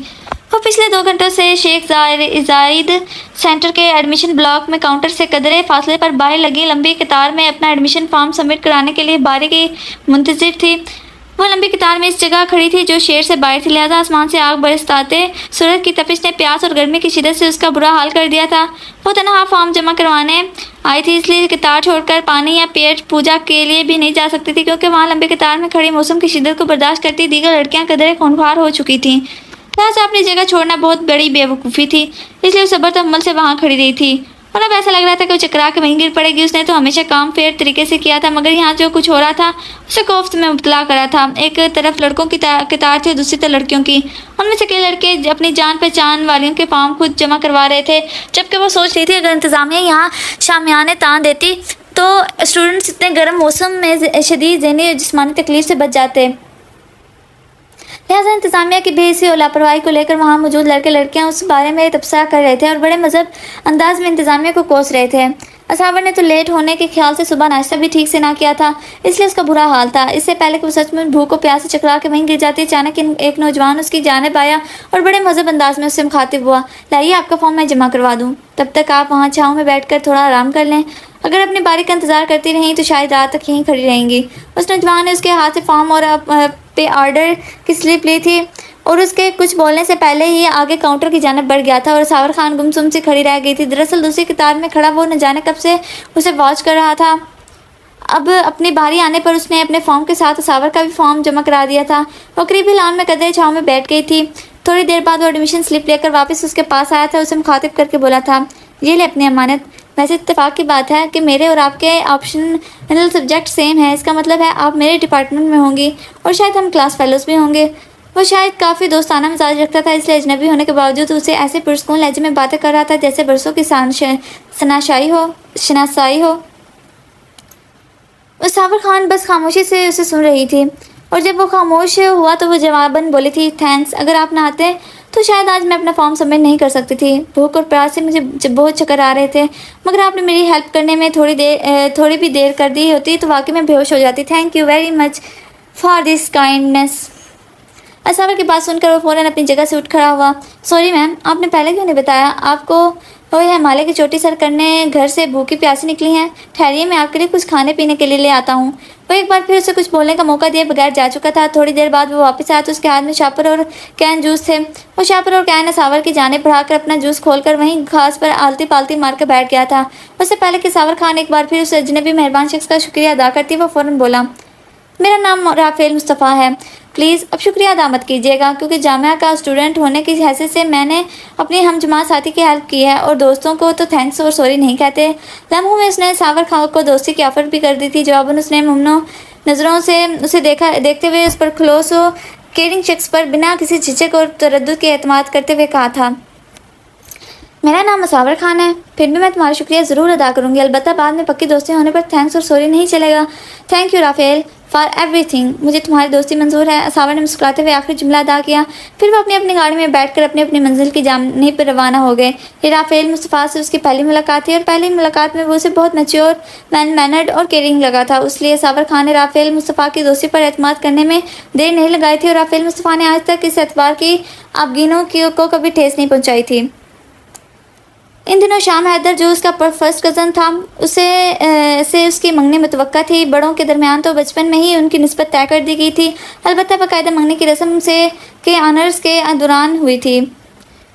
वो पिछले 2 घंटों से शेख जायद सेंटर के एडमिशन ब्लॉक में काउंटर से कदरे फासले पर बाहर लगी लंबी कतार में अपना एडमिशन फॉर्म सबमिट कराने के लिए बारी की मुंतज़िर थी। वो लंबी कतार में इस जगह खड़ी थी जो शेर से बाहर थी, लिहाजा आसमान से आग बरसाते सूरज की तपिश ने प्यास और गर्मी की शिद्दत से उसका बुरा हाल कर दिया था। वो तनहा फॉर्म जमा करवाने आई थी, इसलिए कतार छोड़कर पानी या पेट पूजा के लिए भी नहीं जा सकती थी, क्योंकि वहाँ लंबी कतार में खड़ी मौसम की शिद्दत को बर्दाश्त करती दीगर लड़कियाँ कदरे खूंखार हो चुकी थीं। लिहाजा अपनी जगह छोड़ना बहुत बड़ी बेवकूफ़ी थी, इसलिए वो सब्र तहम्मुल से वहाँ खड़ी रही थी। और अब ऐसा लग रहा था कि वो चकरा के वहीं गिर पड़ेगी। उसने तो हमेशा काम फेयर तरीके से किया था, मगर यहाँ जो कुछ हो रहा था उसे कोफ्त में मुब्तला करा था। एक तरफ लड़कों की कतार थी, दूसरी तरफ लड़कियों की। उनमें से कई लड़के अपनी जान पहचान वालियों के फॉर्म खुद जमा करवा रहे थे, जबकि वो सोच रही थी अगर इंतज़ामिया यहाँ शामियाने तान देती तो स्टूडेंट्स इतने गर्म मौसम में शदीद ज़हनी और जिस्मानी तकलीफ से बच जाते। लिहाजा इंतज़ामिया की बेहिसी और लापरवाही को लेकर वहाँ मौजूद लड़के लड़कियाँ उस बारे में तबसरा कर रहे थे और बड़े मज़हब अंदाज में इंतज़ामिया को कोस रहे थे। असावर ने तो लेट होने के ख्याल से सुबह नाश्ता भी ठीक से ना किया था, इसलिए उसका बुरा हाल था। इससे पहले कि वो सच में भूख और प्यास से चकरा के वहीं गिर जाती, अचानक एक नौजवान उसकी जानिब आया और बड़े मज़ेब अंदाज में उससे मुखातिब हुआ। लाइए आपका फॉर्म मैं जमा करवा दूँ, तब तक आप वहाँ छाँव में बैठकर थोड़ा आराम कर लें। अगर अपनी बारी का इंतजार करती रहीं तो शायद रात तक यहीं खड़ी रहेंगी। उस नौजवान ने उसके हाथ से फॉर्म और पे ऑर्डर की स्लिप ली थी और उसके कुछ बोलने से पहले ही आगे काउंटर की जानिब बढ़ गया था और सावर खान गुमसुम सी खड़ी रह गई थी। दरअसल दूसरी कतार में खड़ा वो न जाने कब से उसे वॉच कर रहा था। अब अपनी बारी आने पर उसने अपने फॉर्म के साथ सावर का भी फॉर्म जमा करा दिया था। वो करीबी लान में कदरे छाँव में बैठ गई थी। थोड़ी देर बाद वो एडमिशन स्लिप लेकर वापस उसके पास आया था। उसे मुखातिब करके बोला था, ये ले अपनी अमानत। वैसे इत्तेफाक की बात है कि मेरे और आपके ऑप्शनल सब्जेक्ट सेम है। इसका मतलब है आप मेरे डिपार्टमेंट में होंगी और शायद हम क्लास फेलोज भी होंगे। वो शायद काफ़ी दोस्ताना मिजाज रखता था, इसलिए अजनबी होने के बावजूद उसे ऐसे पुरस्कून लहजे में बातें कर रहा था जैसे बरसों की शनासाई हो। साबर खान बस खामोशी से उसे सुन रही थी और जब वो खामोश हुआ तो वो जवाबन बोली थी, थैंक्स। अगर आप ना आते तो शायद आज मैं अपना फॉर्म सबमिट नहीं कर सकती थी। भूख और प्यास से मुझे बहुत चक्कर आ रहे थे, मगर आपने मेरी हेल्प करने में थोड़ी भी देर कर दी होती तो वाकई में बेहोश हो जाती। Thank you very much for this kindness. असावर की बात सुनकर वो फ़ौरन अपनी जगह से उठ खड़ा हुआ। सॉरी मैम, आपने पहले क्यों नहीं बताया? आपको वो हिमालय की चोटी सर करने घर से भूखी प्यासी निकली हैं। ठहरिए, मैं आपके लिए कुछ खाने पीने के लिए ले आता हूँ। वो एक बार फिर उसे कुछ बोलने का मौका दिए बगैर जा चुका था। थोड़ी देर बाद वो वापस आया तो उसके हाथ में शापर और कैन जूस थे। वो शापर और कैन असावर की जाने बढ़ाकर अपना जूस खोलकर वहीं घास पर आलती पालती मार कर बैठ गया था। उससे पहले कि सावर खान एक बार फिर उस अजनबी मेहरबान शख्स का शुक्रिया अदा करती, वो फ़ौरन बोला, मेरा नाम राफेल मुस्तफ़ा है। प्लीज़ अब शुक्रिया अदा मत कीजिएगा, क्योंकि जामिया का स्टूडेंट होने की हैसियत से मैंने अपनी हम जमात साथी की हेल्प की है और दोस्तों को तो थैंक्स और सॉरी नहीं कहते। लम्हों में उसने सावर खान को दोस्ती की ऑफ़र भी कर दी थी। जवाबन उसने मुमनो नज़रों से उसे देखते हुए उस पर क्लोज और केयरिंग शख्स पर बिना किसी झिझक और तरद्दुद के एतमाद करते हुए कहा था, मेरा नाम सावर खान है, फिर भी मैं तुम्हारा शुक्रिया ज़रूर अदा करूँगी। अलबत्ता बाद में पक्की दोस्ती होने पर थैंक्स और सॉरी नहीं चलेगा। Thank you Rafael for everything. मुझे तुम्हारी दोस्ती मंजूर है। सावर ने मुस्कुराते हुए आखिरी जुमला अदा किया। फिर वो अपनी गाड़ी में बैठकर अपनी मंजिल की जाने पर रवाना हो गए। ये राफेल मुस्तफ़ा से उसकी पहली मुलाकात थी और पहली मुलाकात में वो उसे बहुत मैच्योर, मैनर्ड और केयरिंग लगा था। इसलिए सावर खान ने राफेल मुस्तफ़ा की दोस्ती पर एतमाद करने में देर नहीं लगाई थी और राफेल मुस्तफ़ा ने आज तक इस एतबार की आबगीनों को कभी ठेस नहीं पहुँचाई थी। इन दिनों शाम हैदर, जो उसका फर्स्ट कज़न था, से उसकी मंगनी मुतवक्का थी। बड़ों के दरमियान तो बचपन में ही उनकी निस्बत तय कर दी गई थी। अलबत्ता बाकायदा मंगनी की रस्म के ऑनर्स के दौरान हुई थी।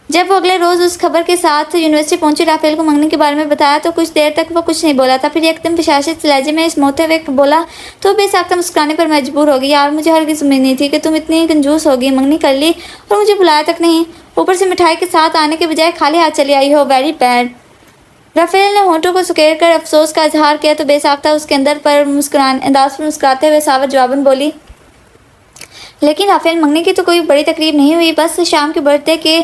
जब वो अगले रोज़ उस खबर के साथ यूनिवर्सिटी पहुंची, राफेल को मंगनी के बारे में बताया तो कुछ देर तक वो कुछ नहीं बोला था। फिर एकदम प्रशासित लहजे में इसमोते हुए बोला तो बेसाख्ता मुस्कुराने पर मजबूर हो गई। यार, मुझे हरगिज़ उम्मीद नहीं थी कि तुम इतनी कंजूस होगी। मंगनी कर ली और मुझे बुलाया तक नहीं, ऊपर से मिठाई के साथ आने के बजाय खाली हाथ चली आई हो। Very bad. राफेल ने होंठों को सुकेर कर अफसोस का इजहार किया तो बेसाख्ता उसके अंदाज पर मुस्कुराते हुए सावर जवाबन बोली, लेकिन राफेल, मंगनी की तो कोई बड़ी तकरीब नहीं हुई। बस शाम के बर्थडे के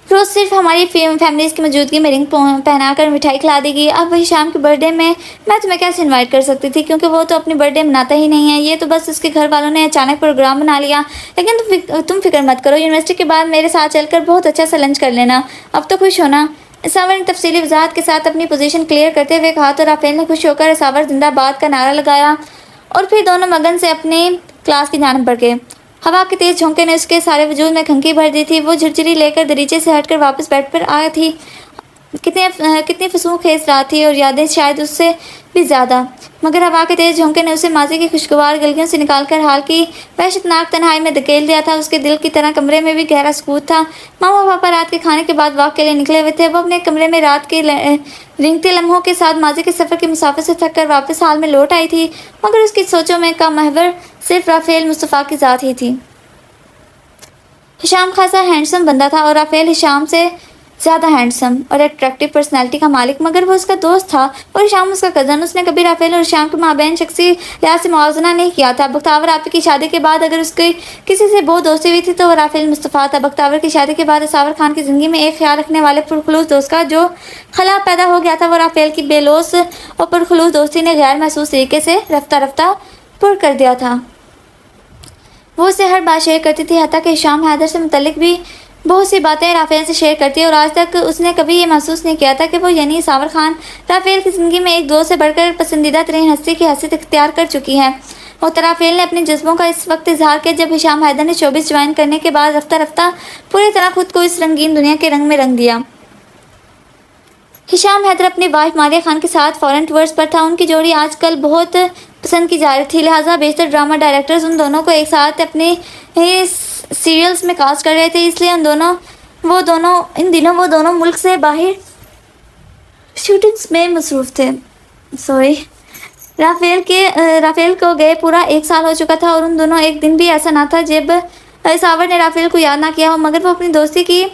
रोज़ सिर्फ हमारी फैमिलीज़ की मौजूदगी में रिंग पहनाकर मिठाई खिला देगी। अब वही शाम के बर्थडे में मैं तुम्हें कैसे इनवाइट कर सकती थी, क्योंकि वो तो अपनी बर्थडे मनाता ही नहीं है। ये तो बस उसके घर वालों ने अचानक प्रोग्राम बना लिया। लेकिन तुम फिक्र मत करो, यूनिवर्सिटी के बाद मेरे साथ चलकर बहुत अच्छा सा लंच कर लेना। अब तो खुश होना। सावर ने तफसीली वजाहत के साथ अपनी पोजीशन क्लियर करते हुए कहा तो राफेल ने खुश होकर सावर जिंदाबाद का नारा लगाया और फिर दोनों मगन से अपनी क्लास की जानिब बढ़ गए। हवा के तेज़ झोंके ने उसके सारे वजूद में खंकी भर दी थी। वो झिरझिरी लेकर दरीचे से हटकर वापस बेड पर आई थी। कितनी फसूख खेस रात थी और यादें शायद उससे भी ज़्यादा, मगर हवा के तेज़ झोंके ने उसे माजी की खुशगवार गलियों से निकालकर हाल की वहशतनाक तन्हाई में धकेल दिया था। उसके दिल की तरह कमरे में भी गहरा सुकूत था। मामा पापा रात के खाने के बाद वॉक के लिए निकले हुए थे। वो अपने कमरे में रात के रिंगते लम्हों के साथ माजी के सफ़र के मुसाफिर से थक कर वापस हाल में लौट आई थी, मगर उसकी सोचों में का महवर सिर्फ राफेल मुस्तफ़ा की ज़ात ही थी। हिशाम खासा हैंडसम बंदा था और राफेल हिशाम से ज़्यादा हैंडसम और अट्रैक्टिव पर्सनैलिटी का मालिक, मगर वो उसका दोस्त था और हिशाम उसका कज़न। उसने कभी राफेल और हिशाम के माबैन शख्सी लिहाज से मुआवजा नहीं किया था। बख्तावर आपी की शादी के बाद अगर उसकी किसी से बहुत दोस्ती हुई थी तो वो राफेल मुस्तफ़ा था। बख्तावर की शादी के बाद सावर खान की ज़िंदगी में एक ख्याल रखने वाले पुरखलूस दोस्त का जो खला पैदा हो गया था, वो राफेल की बेलोस और पुरखलूस दोस्ती ने गैर महसूस तरीके से रफ्ता रफ्ता पुर कर दिया था। वो उसे हर बात शेयर करती थी, हत्ता कि हिशाम हैदर से मुतल्लिक भी बहुत सी बातें राफेल से शेयर करती है और आज तक उसने कभी ये महसूस नहीं किया था कि वो यानी सावर खान राफेल की ज़िंदगी में एक दोस्त से बढ़कर पसंदीदा तरीन हस्ती की हैसियत इख्तियार कर चुकी है। और राफेल ने अपने जज्बों का इस वक्त इजहार किया जब हिशाम हैदर ने शोबिस ज्वाइन करने के बाद रफ्ता रफ्ता पूरी तरह खुद को इस रंगीन दुनिया के रंग में रंग दिया। हिशाम हैदर अपनी वाइफ मारिया खान के साथ फॉरेन टूर्स पर था। उनकी जोड़ी आजकल बहुत पसंद की जा रही थी, लिहाजा बेशतर ड्रामा डायरेक्टर्स उन दोनों को एक साथ अपने सीरियल्स में कास्ट कर रहे थे। इसलिए इन दिनों वो दोनों मुल्क से बाहर शूटिंग्स में मसरूफ़ थे। राफेल को गए पूरा 1 साल हो चुका था और उन दोनों एक दिन भी ऐसा ना था जब सावर ने राफेल को याद ना किया हो, मगर वो अपनी दोस्ती की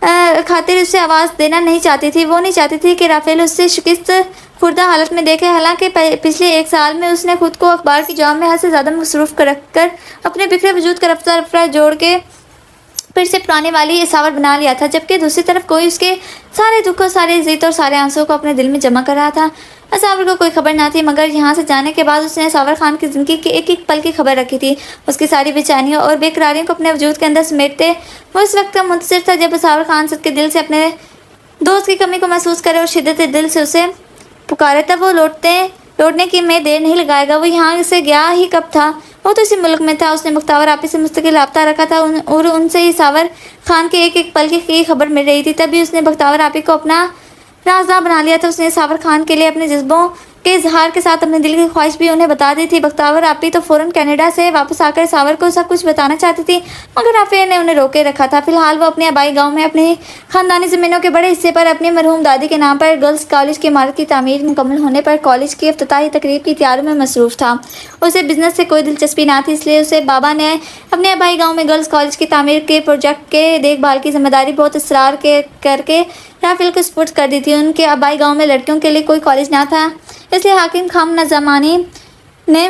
खातिर उससे आवाज़ देना नहीं चाहती थी। वो नहीं चाहती थी कि राफेल उससे शिकस्त खुर्दा हालत में देखे। हालांकि पिछले 1 साल में उसने खुद को अखबार की जॉब में हद से ज़्यादा मसरूफ़ रख कर अपने बिखरे वजूद का रफ्ता जोड़ के फिर से पुराने वाली सावर बना लिया था, जबकि दूसरी तरफ कोई उसके सारे दुखों, सारे जिद और सारे आंसुओं को अपने दिल में जमा कर रहा था। सावर को कोई खबर ना थी, मगर यहाँ से जाने के बाद उसने सावर खान की ज़िंदगी के एक एक पल की खबर रखी थी। उसकी सारी बेचैनियों और बेकरारियों को अपने वजूद के अंदर समेटते वो इस वक्त का मुंतज़िर था जब सावर खान सबके दिल से अपने दोस्त की कमी को महसूस करे और शिद्दत दिल से उसे पुकारे। तब वो लौटने की में देर नहीं लगाएगा। वो यहाँ से गया ही कब था? वो तो इसी मुल्क में था। उसने मुख्तार आपी से मुस्तकिल रब्ता रखा था और उनसे ही सावर खान के एक एक पल की खबर मिल रही थी। तभी उसने मुख्तार आपी को अपना राज़दार बना लिया था। उसने सावर खान के लिए अपने जज्बों के इजहार के साथ अपने दिल की ख्वाहिश भी उन्हें बता दी थी। बख्तावर आपी तो फ़ौरन कनाडा से वापस आकर सावर को सब कुछ बताना चाहती थी, मगर राफेल ने उन्हें रोके रखा था। फिलहाल वो अपने आबाई गांव में अपनी ख़ानदानी ज़मीनों के बड़े हिस्से पर अपनी मरहूम दादी के नाम पर गर्ल्स कॉलेज की इमारत की तामीर मुकम्मल होने पर कॉलेज की इफ्तिताही तकरीब की तैयारी में मसरूफ़ था। उसे बिजनेस से कोई दिलचस्पी ना थी, इसलिए उसे बाबा ने अपने आबाई गाँव में गर्ल्स कॉलेज की तामीर के प्रोजेक्ट के देखभाल की जिम्मेदारी बहुत इसरार करके राफेल को स्पुर्द कर दी थी। उनके आबाई गांव में लड़कियों के लिए कोई कॉलेज ना था, इसलिए हाकिम खाम नज़मानी ने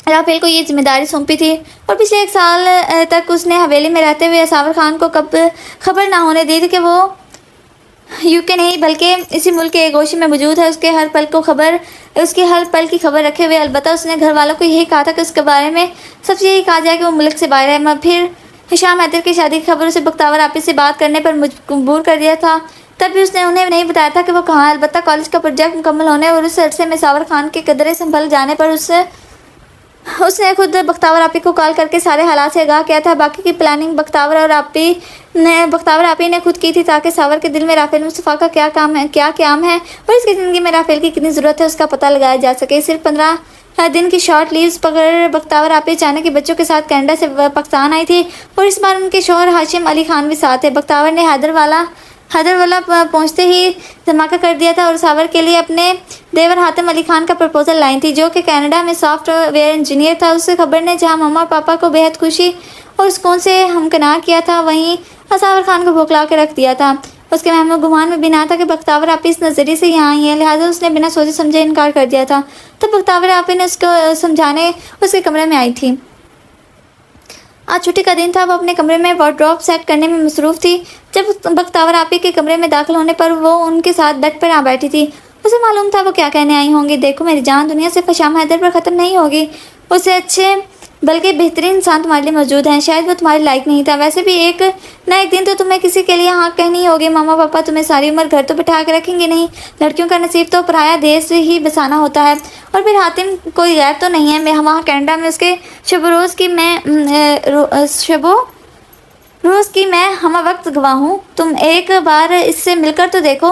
राफेल को ये जिम्मेदारी सौंपी थी और पिछले 1 साल तक उसने हवेली में रहते हुए सावर खान को कब खबर ना होने दी थी कि वो यूके नहीं बल्कि इसी मुल्क के गोशी में मौजूद है। उसके हर पल की खबर रखे हुए अलबत्ता उसने घर वालों को यही कहा था कि उसके बारे में सबसे यही कहा जाए कि वो मुल्क से बाहर है। फिर हिशाम हैदर की शादी की खबर उसे बख्तावर आपी से बात करने पर मजबूर कर दिया था। तब भी उसने उन्हें नहीं बताया था कि वो कहाँ है। अलबत्ता कॉलेज का प्रोजेक्ट मुकम्मल होने और उस अरसे में सावर खान के कदरे संभल जाने पर उसने खुद बख्तावर आपी को कॉल करके सारे हालात से आगाह किया था। बाकी की प्लानिंग बख्तावर आपी ने खुद की थी ताकि सावर के दिल में राफेल मुस्तफ़ा का क्या क़याम है और इसकी ज़िंदगी में राफेल की कितनी ज़रूरत है उसका पता लगाया जा सके। सिर्फ 15 दिन की शॉर्ट लीव्स पकड़ बख्तावर आपी अचानक के बच्चों के साथ कनाडा से पाकिस्तान आई थी और इस बार उनके शौहर हाशिम अली खान भी साथ थे। बख्तावर ने हैदरवाला पहुंचते ही धमाका कर दिया था और सावर के लिए अपने देवर हातिम अली खान का प्रपोजल लाई थी, जो कि कनाडा में सॉफ्टवेयर इंजीनियर था। उस खबर ने जहां मम्मा पापा को बेहद खुशी और सुकून से हमकनार किया था, वहीं सावर खान को भोखला के रख दिया था। उसके महमूद गुमान में भी ना था कि बख्तावर आपी इस नज़रिए से यहाँ आई है, लिहाजा उसने बिना सोचे समझे इनकार कर दिया था। तब बख्तावर आपी ने उसको समझाने उसके कमरे में आई थी। आज छुट्टी का दिन था। वो अपने कमरे में वार्डरोब सेट करने में मसरूफ़ थी। जब बख्तावर आपी के कमरे में दाखिल होने पर वो उनके साथ बेड पर आ बैठी थी। उसे मालूम था वो क्या कहने आई होंगी। देखो मेरी जान, दुनिया सिर्फ हिशाम हैदर पर ख़त्म नहीं होगी, उससे अच्छे बल्कि बेहतरीन इंसान तुम्हारे लिए मौजूद हैं। शायद वो तुम्हारे लायक नहीं था। वैसे भी एक दिन तो तुम्हें किसी के लिए हाँ कहनी होगी। मामा पापा तुम्हें सारी उम्र घर तो बिठा के रखेंगे नहीं। लड़कियों का नसीब तो पराया देश ही बसाना होता है। और फिर हातिम कोई गैर तो नहीं है। मैं वहाँ कनाडा में उसके शब रोज़ की मैं हम वक्त गवाह हूँ। तुम एक बार इससे मिलकर तो देखो,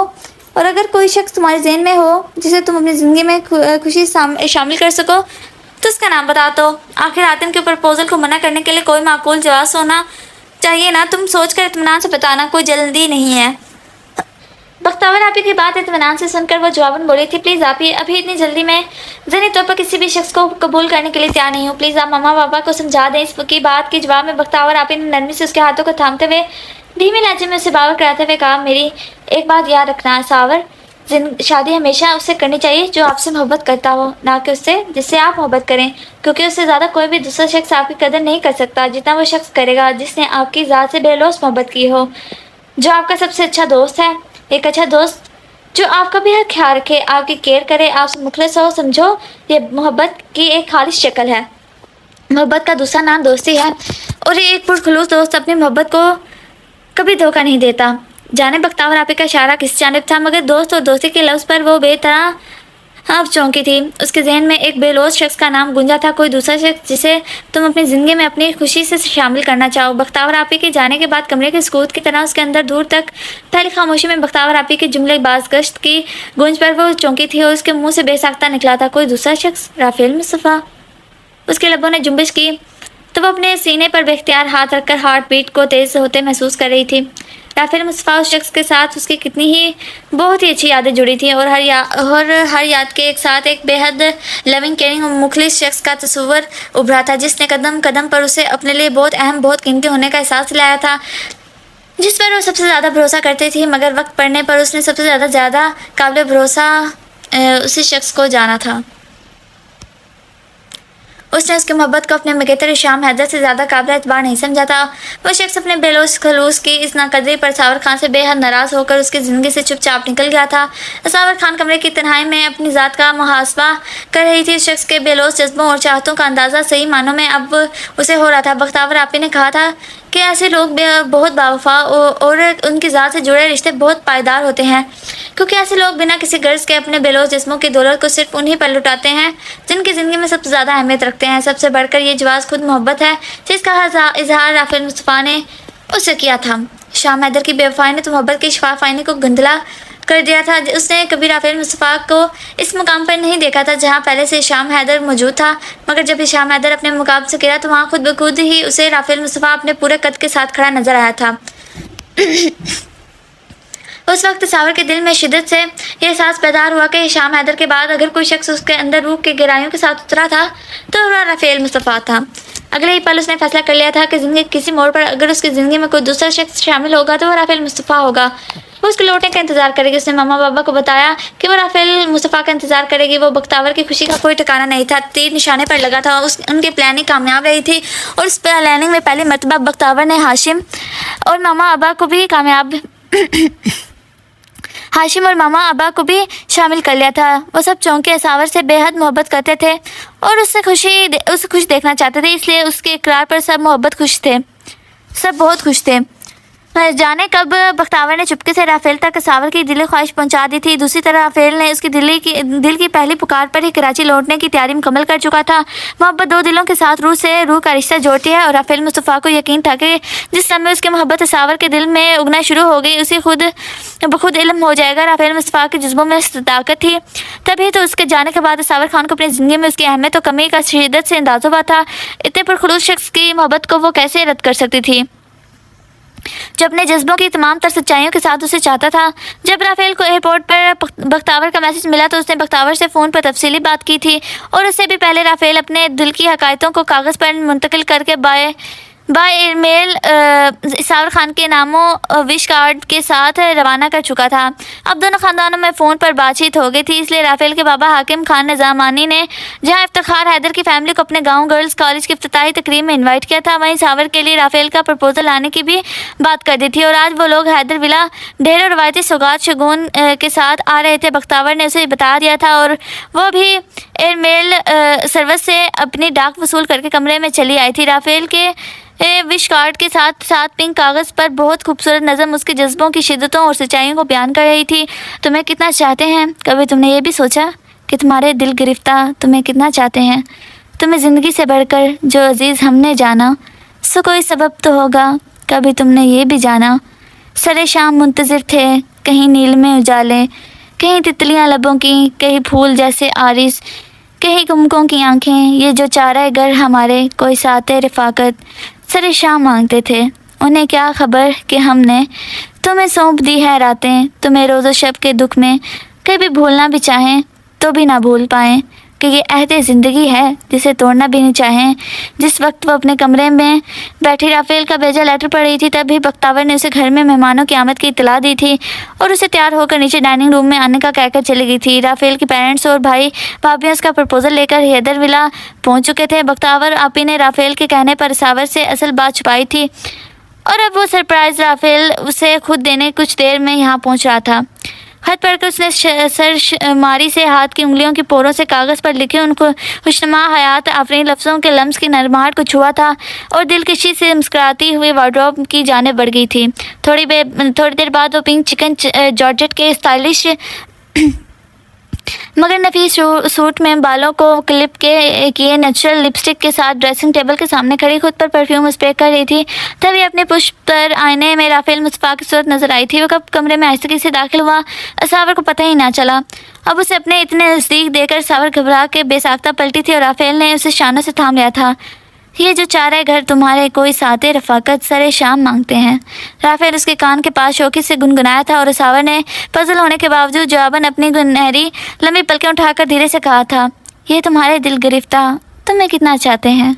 और अगर कोई शख्स तुम्हारे ज़हन में हो जिसे तुम अपनी ज़िंदगी में खुशी शामिल कर सको तो उसका नाम बता दो। आखिर हातिम के प्रपोजल को मना करने के लिए कोई माकूल जवाब होना चाहिए ना। तुम सोच कर इत्मीनान से बताना, कोई जल्दी नहीं है। बख्तावर आपी की बात इत्मीनान से सुनकर वो जवाबन बोली थी, प्लीज़ आपी, अभी इतनी जल्दी मैं ज़हनी तौर पर किसी भी शख्स को कबूल करने के लिए तैयार नहीं हूँ। प्लीज़ आप मामा पापा को समझा दें। इसकी बात के जवाब में बख्तावर आपी ने नरमी से उसके हाथों को थामते हुए धीमे लहजे में उसे बावर कराते हुए कहा, मेरी एक बात याद रखना सावर, शादी हमेशा उससे करनी चाहिए जो आपसे मोहब्बत करता हो, ना कि उससे जिससे आप मोहब्बत करें, क्योंकि उससे ज़्यादा कोई भी दूसरा शख्स आपकी कदर नहीं कर सकता जितना वो शख्स करेगा जिसने आपकी ज़ात से बेलौस मोहब्बत की हो, जो आपका सबसे अच्छा दोस्त है। एक अच्छा दोस्त जो आपका भी हर ख्याल रखे, आपकी केयर करे, आपसे मुखलिस हो। समझो ये मोहब्बत की एक खालिश शक्ल है। मोहब्बत का दूसरा नाम दोस्ती है और एक पुरखलूस दोस्त अपनी मोहब्बत को कभी धोखा नहीं देता। जाने बख्तावर आपी का इशारा किस जानिब था, मगर दोस्त और दोस्ती के लफ्ज़ पर वो बेतरह अब चौंकी थी। उसके जहन में एक बेलौस शख्स का नाम गूंजा था, कोई दूसरा शख्स जिसे तुम अपनी ज़िंदगी में अपनी खुशी से शामिल करना चाहो। बख्तावर आपी के जाने के बाद कमरे के सुकूत की तरह उसके अंदर दूर तक पहली खामोशी में बख्तावर आपी के जुमले बाज़गश्त की गूंज पर वो चौंकी थी और उसके मुंह से बेसाख्ता निकला था, कोई दूसरा शख्स, राफेल मुस्तफ़ा। उसके लबों ने जुम्बिश की तो वो अपने सीने पर बेख्तियार हाथ रखकर हार्ट बीट को तेज़ होते महसूस कर रही थी। राफेल मुस्तफ़ा उस शख्स के साथ उसकी कितनी ही बहुत ही अच्छी यादें जुड़ी थी और हर याद के एक साथ एक बेहद लविंग केयरिंग और मुखलिस शख्स का तस्वर उभरा था, जिसने कदम कदम पर उसे अपने लिए बहुत अहम, बहुत कीमती होने का एहसास दिलाया था, जिस पर वो सबसे ज़्यादा भरोसा करती थी। मगर वक्त पड़ने पर उसने सबसे ज़्यादा काबिल भरोसा उसी शख्स को जाना था। उसने उसकी मोहब्बत को अपने मगेतर शाम हैदर से ज़्यादा काबिल एतबार नहीं समझा था। वो शख्स अपने बेलोस खलूस की इस नाकदरी पर सावर खान से बेहद नाराज़ होकर उसकी ज़िंदगी से चुपचाप निकल गया था। सावर खान कमरे की तन्हाई में अपनी ज़ात का मुहासबा कर रही थी। उस शख्स के बेलोस जज्बों और चाहतों का अंदाज़ा सही मानों में अब उसे हो रहा था। बख्तावर आपी ने कहा था कि ऐसे लोग बहुत बावफा और उनकी ज़ात से जुड़े रिश्ते बहुत पायदार होते हैं, क्योंकि ऐसे लोग बिना किसी गर्ज के अपने बेलोस जिस्मों की दौलत को सिर्फ उन्हीं पर लुटाते हैं जिनकी ज़िंदगी में सबसे ज़्यादा अहमियत रखते हैं। सबसे बढ़कर ये जवाज़ खुद मोहब्बत है, जिसका इजहार राफेल मुस्तफ़ा ने उससे किया था। शाम हैदर की बेवफाई ने तो मोहब्बत की शफाफ़ाइनी को गंदला कर दिया था। उसने कभी राफेल मुस्तफ़ा को इस मुकाम पर नहीं देखा था जहाँ पहले से शाम हैदर मौजूद था, मगर जब शाम हैदर अपने मुकाम से गिरा तो वहाँ खुद ब खुद ही उसे राफेल मुस्तफ़ा अपने पूरे कद के साथ खड़ा नजर आया था। उस वक्त सावर के दिल में शिद्दत से यह एहसास पैदा हुआ कि शाम हैदर के बाद अगर कोई शख्स उसके अंदर रूह के गहराइयों के साथ उतरा था तो वह राफेल मुस्तफ़ा था। अगले ही पल उसने फैसला कर लिया था कि ज़िंदगी किसी मोड़ पर अगर उसकी ज़िंदगी में कोई दूसरा शख्स शामिल होगा तो वह राफेल मुस्तफ़ा होगा। वो उसके लौटने का इंतज़ार करेगी। उसने मामा बाबा को बताया कि वो राफेल मुस्तफ़ा का इंतज़ार करेगी। वो बख्तावर की खुशी का कोई ठिकाना नहीं था, तीर निशाने पर लगा था। उनकी प्लानिंग कामयाब रही थी और उस प्लानिंग में पहली मरतबा बख्तावर ने हाशिम और मामा अबा को भी शामिल कर लिया था। वो सब चौंके सावर से बेहद मोहब्बत करते थे और उसे खुश देखना चाहते थे, इसलिए उसके इकरार पर सब बहुत खुश थे। जाने कब बख्तावर ने चुपके से राफेल तक सावर की दिली ख्वाहिश पहुंचा दी थी। दूसरी तरफ राफेल ने उसकी दिल की पहली पुकार पर ही कराची लौटने की तैयारी मुकम्मल कर चुका था। मोहब्बत दो दिलों के साथ रूह से रूह का रिश्ता जोड़ती है और राफेल मुस्तफ़ा को यकीन था कि जिस समय उसकी मोहब्बत सावर के दिल में उगना शुरू हो गई उसे खुद इल्म हो जाएगा राफेल मुस्तफ़ा के जज्बों में ताकत थी। तभी तो उसके जाने के बाद सावर खान को अपनी ज़िंदगी में उसकी अहमियत और कमी का शिद्दत से अंदाज़ा हुआ था। इतने पुरखुलूस शख्स की मोहब्बत को वो कैसे रद्द कर सकती थी जो अपने जज्बों की तमाम तर सच्चाइयों के साथ उसे चाहता था। जब राफेल को एयरपोर्ट पर बख्तावर का मैसेज मिला तो उसने बख्तावर से फ़ोन पर तफसीली बात की थी और उससे भी पहले राफेल अपने दिल की हकायतों को कागज़ पर मुंतकिल करके बाय ईमेल सावर खान के नामों विश कार्ड के साथ रवाना कर चुका था। अब दोनों ख़ानदानों में फ़ोन पर बातचीत हो गई थी, इसलिए राफेल के बाबा हाकिम खान निज़ामानी ने जहां इफ्तिखार हैदर की फैमिली को अपने गांव गर्ल्स कॉलेज की इफ्तिताही तकरीब में इनवाइट किया था, वहीं सावर के लिए राफेल का प्रपोजल लाने की भी बात कर दी थी। और आज वो लोग हैदर विला ढेरों रवायती सौगात शगुन के साथ आ रहे थे। बख्तावर ने उसे बता दिया था और वह भी एयरमेल सर्विस से अपनी डाक वसूल करके कमरे में चली आई थी। राफेल के विश कार्ड के साथ साथ पिंक कागज़ पर बहुत खूबसूरत नज़म उसके जज्बों की शिद्दतों और सच्चाइयों को बयान कर रही थी। तुम्हें कितना चाहते हैं, कभी तुमने ये भी सोचा कि तुम्हारे दिल गिरफ्ता तुम्हें कितना चाहते हैं? तुम्हें ज़िंदगी से बढ़कर जो अजीज़ हमने जाना, सो कोई सबब तो होगा, कभी तुमने ये भी जाना। सरे शाम मुंतज़िर थे, कहीं नील में उजाले, कहीं तितलियाँ लबों की, कहीं फूल जैसे आरिस, कहीं गुमकों की आँखें, ये जो चारा गर हमारे कोई साते रिफ़ाकत सरे शाम मांगते थे। उन्हें क्या खबर कि हमने तुम्हें सौंप दी है रातें, तुम्हें रोज़ो शब के दुख में कभी भूलना भी चाहें तो भी ना भूल पाएँ कि ये अहद ज़िंदगी है जिसे तोड़ना भी नहीं चाहें। जिस वक्त वो अपने कमरे में बैठी राफेल का भेजा लेटर पढ़ रही थी, तभी बख्तावर ने उसे घर में मेहमानों की आमद की इत्तला दी थी और उसे तैयार होकर नीचे डाइनिंग रूम में आने का कहकर चली गई थी। राफेल के पेरेंट्स और भाई भाभी उसका प्रपोजल लेकर हैदर विला पहुँच चुके थे। बख्तावर आपी ने राफेल के कहने पर सावर से असल बात छुपाई थी और अब वो सरप्राइज़ राफेल उसे खुद देने कुछ देर में यहाँ पहुँच रहा था। खत पढ़कर उसने मारी से हाथ की उंगलियों की पोरों से कागज़ पर लिखे उनको खुशनुमा हयात आफरीन लफ्ज़ों के लम्स की नरमाहट को छुआ था और दिलकशी से मुस्कुराती हुई वार्डरोब की जानिब बढ़ गई थी। थोड़ी देर बाद वो पिंक चिकन जॉर्जेट के स्टाइलिश मगर नफीस सूट में बालों को क्लिप के किए नेचुरल लिपस्टिक के साथ ड्रेसिंग टेबल के सामने खड़ी खुद पर परफ्यूम स्प्रे कर रही थी। तभी अपने पुष्प पर आईने में राफेल मुस्तफ़ा की सूरत नजर आई थी। वो कब कमरे में आहिस्ते से दाखिल हुआ, सावर को पता ही ना चला। अब उसे अपने इतने नज़दीक देकर सावर घबरा के बेसाख्ता पलटी थी और राफेल ने उसे शानों से थाम लिया था। ये जो चारे घर तुम्हारे कोई साते रफ़ाकत सरे शाम मांगते हैं। राफेल उसके कान के पास शौकी से गुनगुनाया था और सावर ने पजल होने के बावजूद जवाबन अपनी गुनहरी लंबी पलकें उठाकर धीरे से कहा था, ये तुम्हारे दिल गिरफ्ता तुम्हें कितना चाहते हैं।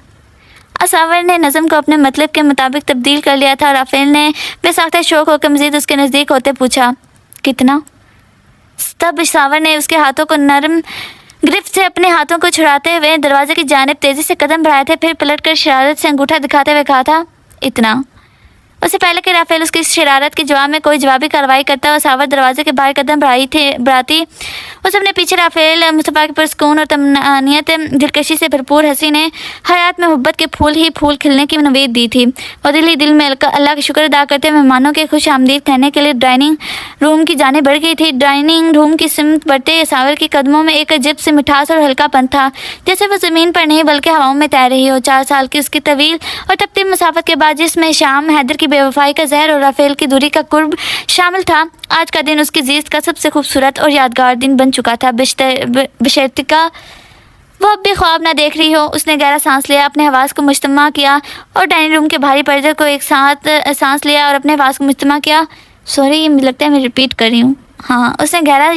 असावर ने नज़म को अपने मतलब के मुताबिक तब्दील कर लिया था। राफेल ने बेसाख्ता शौक होकर मज़ीद उसके नज़दीक होते पूछा, कितना? तब सावर ने उसके हाथों को नरम गिरफ्त से अपने हाथों को छुड़ाते हुए दरवाजे की जानिब तेज़ी से कदम बढ़ाए थे। फिर पलटकर शरारत से अंगूठा दिखाते हुए कहा था, इतना। उससे पहले कि राफेल उसकी शरारत के जवाब में कोई जवाबी कार्रवाई करता और सावर दरवाजे के बाहर कदम बढ़ाती उस अपने पीछे राफेल मुस्तफ़ा की पुरस्कून और तमनीयत दिलकशी से भरपूर हंसी ने हयात में मोहब्बत के फूल ही फूल खिलने की नवीद दी थी। और दिल ही दिल में अल्लाह का शुक्र अदा करते मेहमानों के खुश आमदीद कहने के लिए डाइनिंग रूम की जाने बढ़ गई थी। डाइनिंग रूम की सिमत बढ़ते सावर के कदमों में एक अजीब सी मिठास और हल्कापन था, जैसे वो ज़मीन पर नहीं बल्कि हवाओं में तैर रही हो। 4 साल की उसकी तवील और तपती मुसाफत के बाद जिसमें शाम हैदर की बेवफाई का जहर और राफेल की दूरी का कुर्ब शामिल था, आज का दिन उसकी ज़िंदगी का सबसे खूबसूरत और यादगार दिन बन चुका था। बशर्तिका वो अब भी ख्वाब ना देख रही हो। उसने गहरा सांस लिया, अपने हवास को मुज्तमा किया और डाइनिंग रूम के भारी पर्दे को एक साथ सांस लिया और अपने हवास को मुज्तमा किया। सॉरी, ये मुझे लगता है मैं रिपीट कर रही हूँ। हाँ, उसने गहरा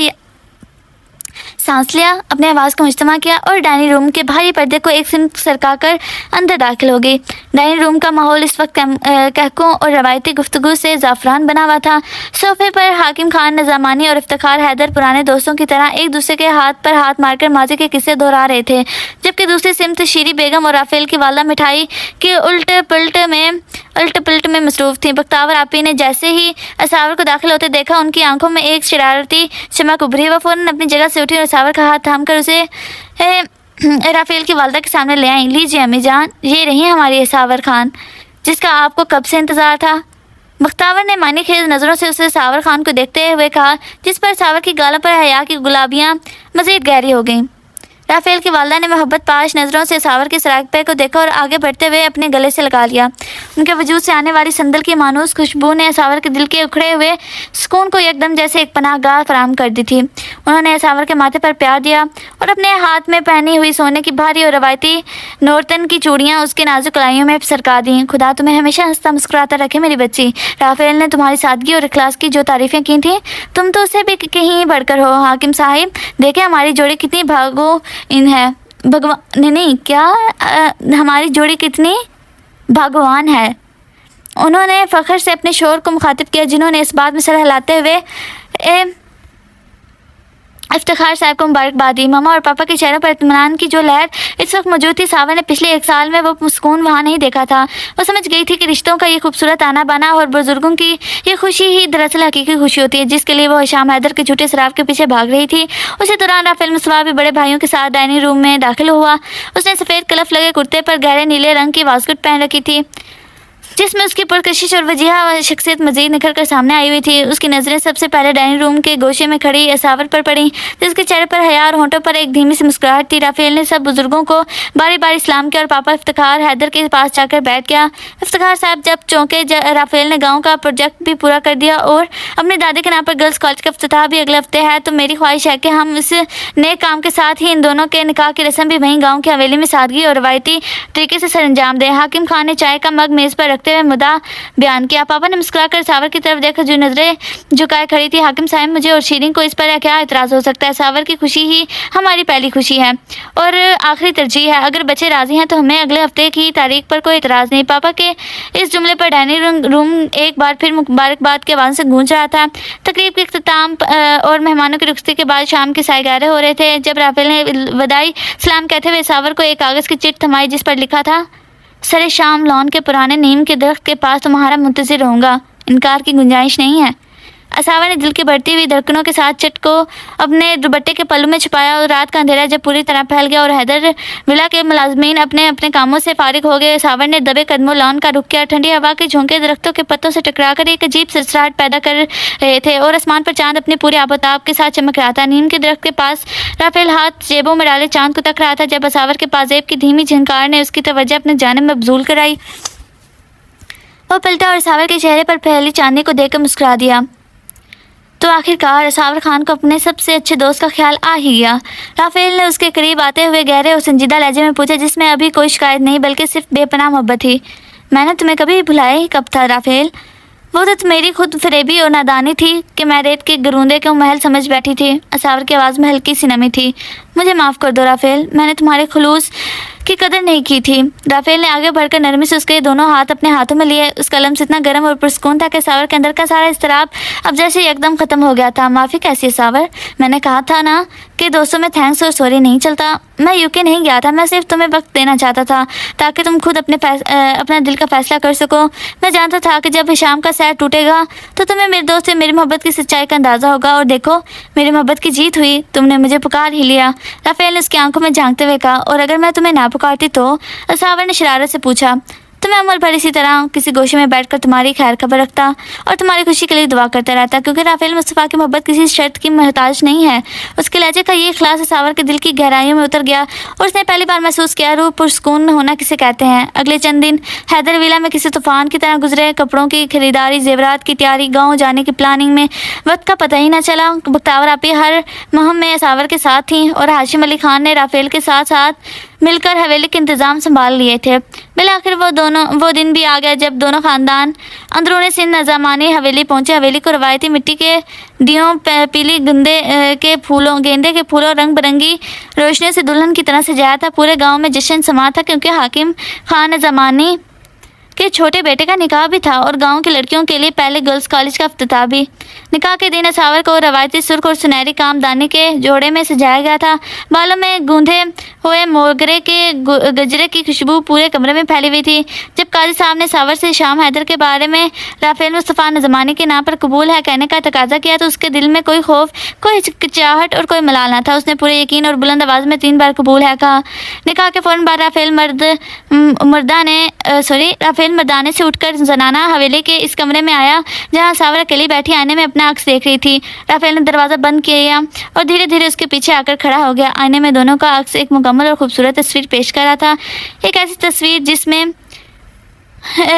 सांस लिया, अपने आवाज़ को मुज्तमा किया और डाइनिंग रूम के भारी पर्दे को एक सिमत सरकाकर अंदर दाखिल हो गई। डाइनिंग रूम का माहौल इस वक्त कहकों और रवायती गुफ्तगू से ज़ाफ़रान बना हुआ था। सोफे पर हाकिम खान निज़ामानी और इफ्तिखार हैदर पुराने दोस्तों की तरह एक दूसरे के हाथ पर हाथ मारकर माजी के किस्से दोहरा रहे थे, जबकि दूसरी सिमत शीरी बेगम और राफेल की वाला मिठाई के उल्ट पलट में मसरूफ़ थी। बख्तावर आपी ने जैसे ही असावर को दाखिल होते देखा, उनकी आंखों में एक शरारती चमक उभरी। वह फ़ौरन अपनी जगह से उठी और असावर का हाथ थाम कर उसे राफेल की वालदा के सामने ले आई। लीजिए अम्मी जान, ये रही हमारी असावर खान, जिसका आपको कब से इंतज़ार था। बख्तावर ने मानी खेज नज़रों से उसे सावर खान को देखते हुए कहा, जिस पर सावर की गालों पर हया की गुलाबियाँ मज़ीद गहरी हो गईं। राफेल की वालदा ने मोहब्बत पाश नज़रों से सावर के सरागपे को देखा और आगे बढ़ते हुए अपने गले से लगा लिया। उनके वजूद से आने वाली संदल की मानूस खुशबू ने सावर के दिल के उखड़े हुए सुकून को एकदम जैसे एक पनाहगाह फराहम कर दी थी। उन्होंने सावर के माथे पर प्यार दिया और अपने हाथ में पहनी हुई सोने की भारी और रवायती नौरतन की चूड़ियाँ उसके नाजुक कलाइयों में सरका दी। खुदा तुम्हें हमेशा हंसता मुस्कुराता रखे मेरी बच्ची। राफेल ने तुम्हारी सादगी और इखलास की जो तारीफ़ें की थी, तुम तो उससे भी कहीं बढ़कर हो। हाकिम साहिब, देखें हमारी जोड़ी कितनी भागो इन है। भगवान नहीं क्या हमारी जोड़ी कितनी भगवान है। उन्होंने फ़ख्र से अपने शोर को मुखातिब किया, जिन्होंने इस बात में सर हिलाते हुए इफ्तिखार साहब को मुबारकबाद दी। मामा और पापा के चेहरों पर इत्मीनान की जो लहर इस वक्त मौजूद थी, सावर ने पिछले 1 साल में वो सुकून वहाँ नहीं देखा था। वो समझ गई थी कि रिश्तों का ये खूबसूरत आना बाना और बुजुर्गों की ये खुशी ही दरअसल हकीकी खुशी होती है, जिसके लिए वो हिशाम हैदर के झूठे शराब के पीछे भाग रही थी। उसी दौरान राफेल मुस्तफ़ा भी बड़े भाइयों के साथ डाइनिंग रूम में दाखिल हुआ। उसने सफ़ेद कलफ लगे कुर्ते पर गहरे नीले रंग की वास्कट पहन रखी थी, जिसमें उसकी पुरकशिश और वजीहा शख्सियत मज़ीद निखर कर सामने आई हुई थी। उसकी नज़रें सबसे पहले डाइनिंग रूम के गोशे में खड़ी असावर पर पड़ी, जिसके चेहरे पर हया और होंठों पर एक धीमी सी मुस्कुराहट थी। राफेल ने सब बुजुर्गों को बारी बारी सलाम किया और पापा इफ्तिखार हैदर के पास जाकर बैठ गया। इफ्तिखार साहब जब चौंके, राफेल ने गाँव का प्रोजेक्ट भी पूरा कर दिया और अपने दादी के नाम पर गर्ल्स कॉलेज का इफ्तिताह भी अगले हफ्ते है, तो मेरी ख्वाहिश है कि हम इस नए काम के साथ ही इन दोनों के निकाह की रस्म भी वहीं गाँव की हवेली में सादगी और रवायती तरीके से सर अंजाम दें। हाकिम खान ने चाय का मग मेज़ पर रखते हुए मुद्दा बयान किया। पापा ने मुस्कुराकर सावर की तरफ देखा, जो नजरें झुकाए खड़ी थी। हाकिम साहब, मुझे और शीरीन को इस पर क्या एतराज़ हो सकता है। सावर की खुशी ही हमारी पहली खुशी है और आखिरी तरजीह है। अगर बच्चे राजी हैं तो हमें अगले हफ्ते की तारीख पर कोई एतराज़ नहीं। पापा के इस जुमले पर डाइनिंग रूम एक बार फिर मुबारकबाद के आवाज़ से गूंज रहा था। तकरीब के इख्तिताम और मेहमानों की रुखसती के बाद शाम के साए गारे हो रहे थे, जब राफेल ने वदाई सलाम कहते हुए सावर को एक कागज़ की चिट थमाई, जिस पर लिखा था, सरे शाम लॉन के पुराने नीम के दरख्त के पास तुम्हारा मुंतज़िर रहूँगा, इनकार की गुंजाइश नहीं है। असावर ने दिल की बढ़ती हुई धड़कनों के साथ चट को अपने दुपट्टे के पल्लू में छुपाया और रात का अंधेरा जब पूरी तरह फैल गया और हैदर विला के मुलाजमीन अपने अपने कामों से फारिग हो गए, असावर ने दबे कदमों लॉन का रुख किया। ठंडी हवा के झोंके दरख्तों के पत्तों से टकराकर एक अजीब सरसराहट पैदा कर रहे थे और आसमान पर चांद अपने पूरे आबोताब के साथ चमक रहा था। नीम के दरख्त के पास राफेल हाथ जेबों में डाले चांद को तक रहा था जब असावर के पाजेब की धीमी झनकार ने उसकी तवज्जो अपने जानिब मबजूल कराई। वो पलटा और असावर के चेहरे पर पहली चांदनी को देखकर मुस्कुरा दिया। तो आखिरकार असावर खान को अपने सबसे अच्छे दोस्त का ख्याल आ ही गया। राफेल ने उसके करीब आते हुए गहरे और संजीदा लहजे में पूछा, जिसमें अभी कोई शिकायत नहीं बल्कि सिर्फ बेपनाह मोहब्बत थी। मैंने तुम्हें कभी भुलाया ही कब था राफेल? वो तो मेरी खुद फरेबी और नादानी थी कि मैं रेत के गरूंदे को महल समझ बैठी थी। असावर की आवाज़ में हल्की सी नमी थी। मुझे माफ़ कर दो राफेल, मैंने तुम्हारे खुलूस की कदर नहीं की थी। राफेल ने आगे बढ़कर नरमी से उसके दोनों हाथ अपने हाथों में लिए। उसका लम्स इतना गर्म और पुरस्कून था कि असावर के अंदर का सारा इस्तराब अब जैसे एकदम ख़त्म हो गया था। माफ़ी कैसी असावर? मैंने कहा था ना कि दोस्तों में थैंक्स और सॉरी नहीं चलता। मैं यूके नहीं गया था, मैं सिर्फ तुम्हें वक्त देना चाहता था ताकि तुम खुद अपना दिल का फैसला कर सको। मैं जानता था कि जब हिशाम का सैर टूटेगा तो तुम्हें मेरे दोस्त से मेरी मोहब्बत की सच्चाई का अंदाज़ा होगा और देखो मेरी मोहब्बत की जीत हुई, तुमने मुझे पुकार ही लिया। राफेल ने उसकी आंखों में झांकते हुए कहा। और अगर मैं तुम्हें ना पुकारती तो? असावर ने शरारत से पूछा। तो मैं उम्र भर इसी तरह किसी गोशे में बैठकर तुम्हारी खैर खबर रखता और तुम्हारी खुशी के लिए दुआ करता रहता, क्योंकि राफेल मुस्तफ़ा की मोहब्बत किसी शर्त की मोहताज नहीं है। उसके लहजे का ये इखलास असावर के दिल की गहराइयों में उतर गया और उसने पहली बार महसूस किया रूह पुरस्कून होना किसे कहते हैं। अगले चंद दिन हैदर विला में किसी तूफान की तरह गुजरे। कपड़ों की खरीदारी, जेवरात की तैयारी, गाँव जाने की प्लानिंग में वक्त का पता ही ना चला। बख्तावर आपी हर मुहिम में असावर के साथ थी और हाशिम अली खान ने राफेल के साथ साथ मिलकर हवेली के इंतज़ाम संभाल लिए थे। बिलाखिर वो दिन भी आ गया जब दोनों ख़ानदान अंदरूनी सिंध नज़ामानी हवेली पहुंचे। हवेली को रवायती मिट्टी के दियों, पीली गेंदे के फूलों रंग बिरंगी रोशनी से दुल्हन की तरह सजाया था। पूरे गांव में जश्न समा था क्योंकि हाकिम खान नज़ामानी के छोटे बेटे का निकाह भी था और गांव की लड़कियों के लिए पहले गर्ल्स कॉलेज का इफ्तिताह भी। निकाह के दिन असावर को रवायती सुर्ख और सुनहरी कामदानी के जोड़े में सजाया गया था। बालों में गूंधे हुए मोगरे के गजरे की खुशबू पूरे कमरे में फैली हुई थी। जब काजी साहब ने असावर से शाम हैदर के बारे में राफेल मुस्तफ़ा नज़मानी के नाम पर कबूल है कहने का तकाजा किया तो उसके दिल में कोई खौफ, कोई हिचकिचाहट और कोई मलाल न था। उसने पूरे यकीन और बुलंद आवाज़ में 3 बार कबूल है कहा। निकाह के फ़ौरन बाद राफेल मर्दाने से उठकर जनाना हवेली के इस कमरे में आया जहां असावर अकेली बैठी आईने में अपना अक्स देख रही थी। राफेल ने दरवाज़ा बंद किया और धीरे धीरे उसके पीछे आकर खड़ा हो गया। आईने में दोनों का अक्स एक मुकम्मल और खूबसूरत तस्वीर पेश कर रहा था। एक ऐसी तस्वीर जिसमें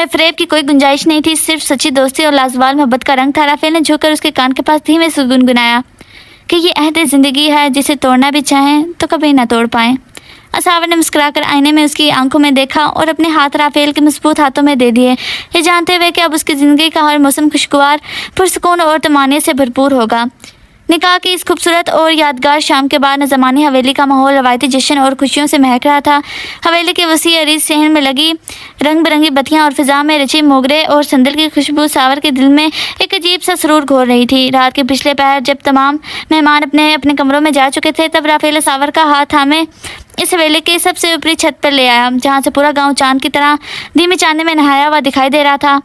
फ़रेब की कोई गुंजाइश नहीं थी, सिर्फ सच्ची दोस्ती और लाजवाब मोहब्बत का रंग था। राफेल ने झुककर उसके कान के पास धीमे से गुनगुनाया कि ये अहद ज़िंदगी है जिसे तोड़ना भी चाहें तो कभी ना तोड़ पाएँ। असावर ने मुस्कुराकर आईने में उसकी आंखों में देखा और अपने हाथ राफेल के मजबूत हाथों में दे दिए, ये जानते हुए कि अब उसकी ज़िंदगी का हर मौसम खुशगवार, पुरसुकून और तमानियत से भरपूर होगा। निकाह की इस खूबसूरत और यादगार शाम के बाद नज़मानी हवेली का माहौल रवायती जश्न और खुशियों से महक रहा था। हवेली के वसी अरीज सहन में लगी रंग बिरंगी बत्तियां और फिजा में रचे मोगरे और संदल की खुशबू सावर के दिल में एक अजीब सा सुरूर घोल रही थी। रात के पिछले पहर जब तमाम मेहमान अपने अपने कमरों में जा चुके थे तब राफेल सावर का हाथ थामे इस हवेली के सबसे ऊपरी छत पर ले आया जहाँ से पूरा गाँव चांद की तरह धीमी चांदनी में नहाया हुआ दिखाई दे रहा था।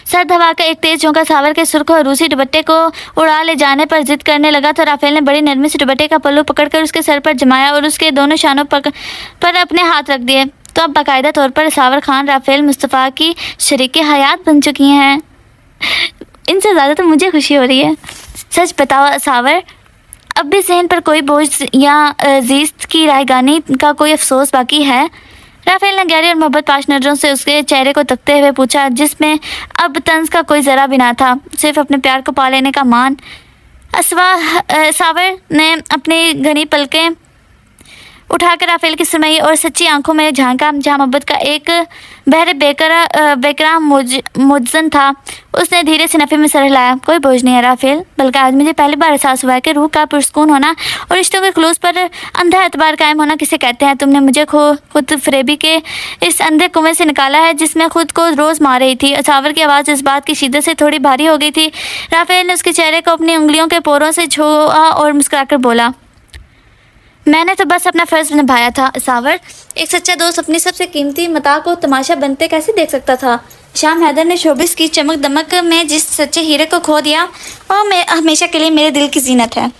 सर्द हवा का एक तेज झोंका सावर के सुर्ख और रूसी दुपट्टे को उड़ा ले जाने पर जिद करने लगा तो राफेल ने बड़ी नरमी से दुपट्टे का पल्लू पकड़कर उसके सर पर जमाया और उसके दोनों शानों पर अपने हाथ रख दिए। तो अब बाकायदा तौर पर सावर खान राफेल मुस्तफ़ा की शरीके हयात बन चुकी हैं। इनसे ज़्यादा तो मुझे खुशी हो रही है। सच बताओ सावर, अब भी सहन पर कोई बोझ या जीस्त की रायगानी का कोई अफसोस बाकी है? राफेल ने गहरी और मोहब्बत पाश नजरों से उसके चेहरे को तकते हुए पूछा, जिसमें अब तंज का कोई ज़रा भी ना था, सिर्फ अपने प्यार को पा लेने का मान। सावर ने अपनी घनी पलकें उठाकर राफेल की सुरमई और सच्ची आंखों में झांका जहाँ मोहब्बत का एक बहरे बेकरार मुज्जन था। उसने धीरे से नफ़े में सर हिलाया। कोई बोझ नहीं है राफेल, बल्कि आज मुझे पहली बार एहसास हुआ है कि रूह का पुरस्कून होना और रिश्तों के खुलूस पर अंधा एतबार कायम होना किसे कहते हैं। तुमने मुझे खुद फरेबी के इस अंधे कुएं से निकाला है जिसमें खुद को रोज़ मार रही थी। सावर की आवाज़ इस बात की शिद्दत से थोड़ी भारी हो गई थी। राफेल ने उसके चेहरे को अपनी उंगलियों के पोरों से छुआ और मुस्कुराकर बोला, मैंने तो बस अपना फ़र्ज़ निभाया था सावर। एक सच्चा दोस्त अपनी सबसे कीमती मता को तमाशा बनते कैसे देख सकता था। शाम हैदर ने शोबिस की चमक दमक में जिस सच्चे हीरे को खो दिया वो हमेशा के लिए मेरे दिल की जीनत है।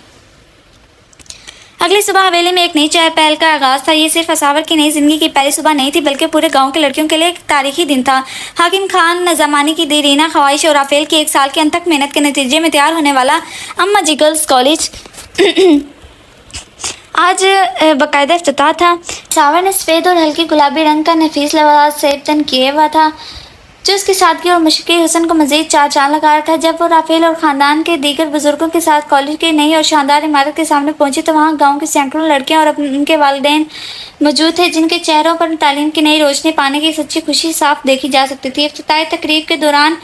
अगली सुबह हवेली में एक नई चाय पहल का आगाज़ था। ये सिर्फ असावर की नई ज़िंदगी की पहली सुबह नहीं थी बल्कि पूरे गांव के लड़कियों के लिए एक तारीखी दिन था। हाकिम खान ज़मानी की देरीना ख्वाहिश और राफेल की एक साल की अनथक मेहनत के नतीजे में तैयार होने वाला अम्मा जी गर्ल्स कॉलेज आज बाकायदा इफ्तिताह था। सावर ने सफ़ेद और हल्की गुलाबी रंग का नफीस लिबास सेबतन किए हुआ था जो उसकी सादगी और मुश्किल हुस्न को मज़ीद चार चांद लगा रहा था। जब वो राफेल और ख़ानदान के दीगर बुजुर्गों के साथ कॉलेज की नई और शानदार इमारत के सामने पहुंची तो वहाँ गांव की सैकड़ों लड़कियां और उनके वालिदैन मौजूद थे जिनके चेहरों पर तालीम की नई रोशनी पाने की सच्ची खुशी साफ देखी जा सकती थी। इफ्तिताही तकरीब के दौरान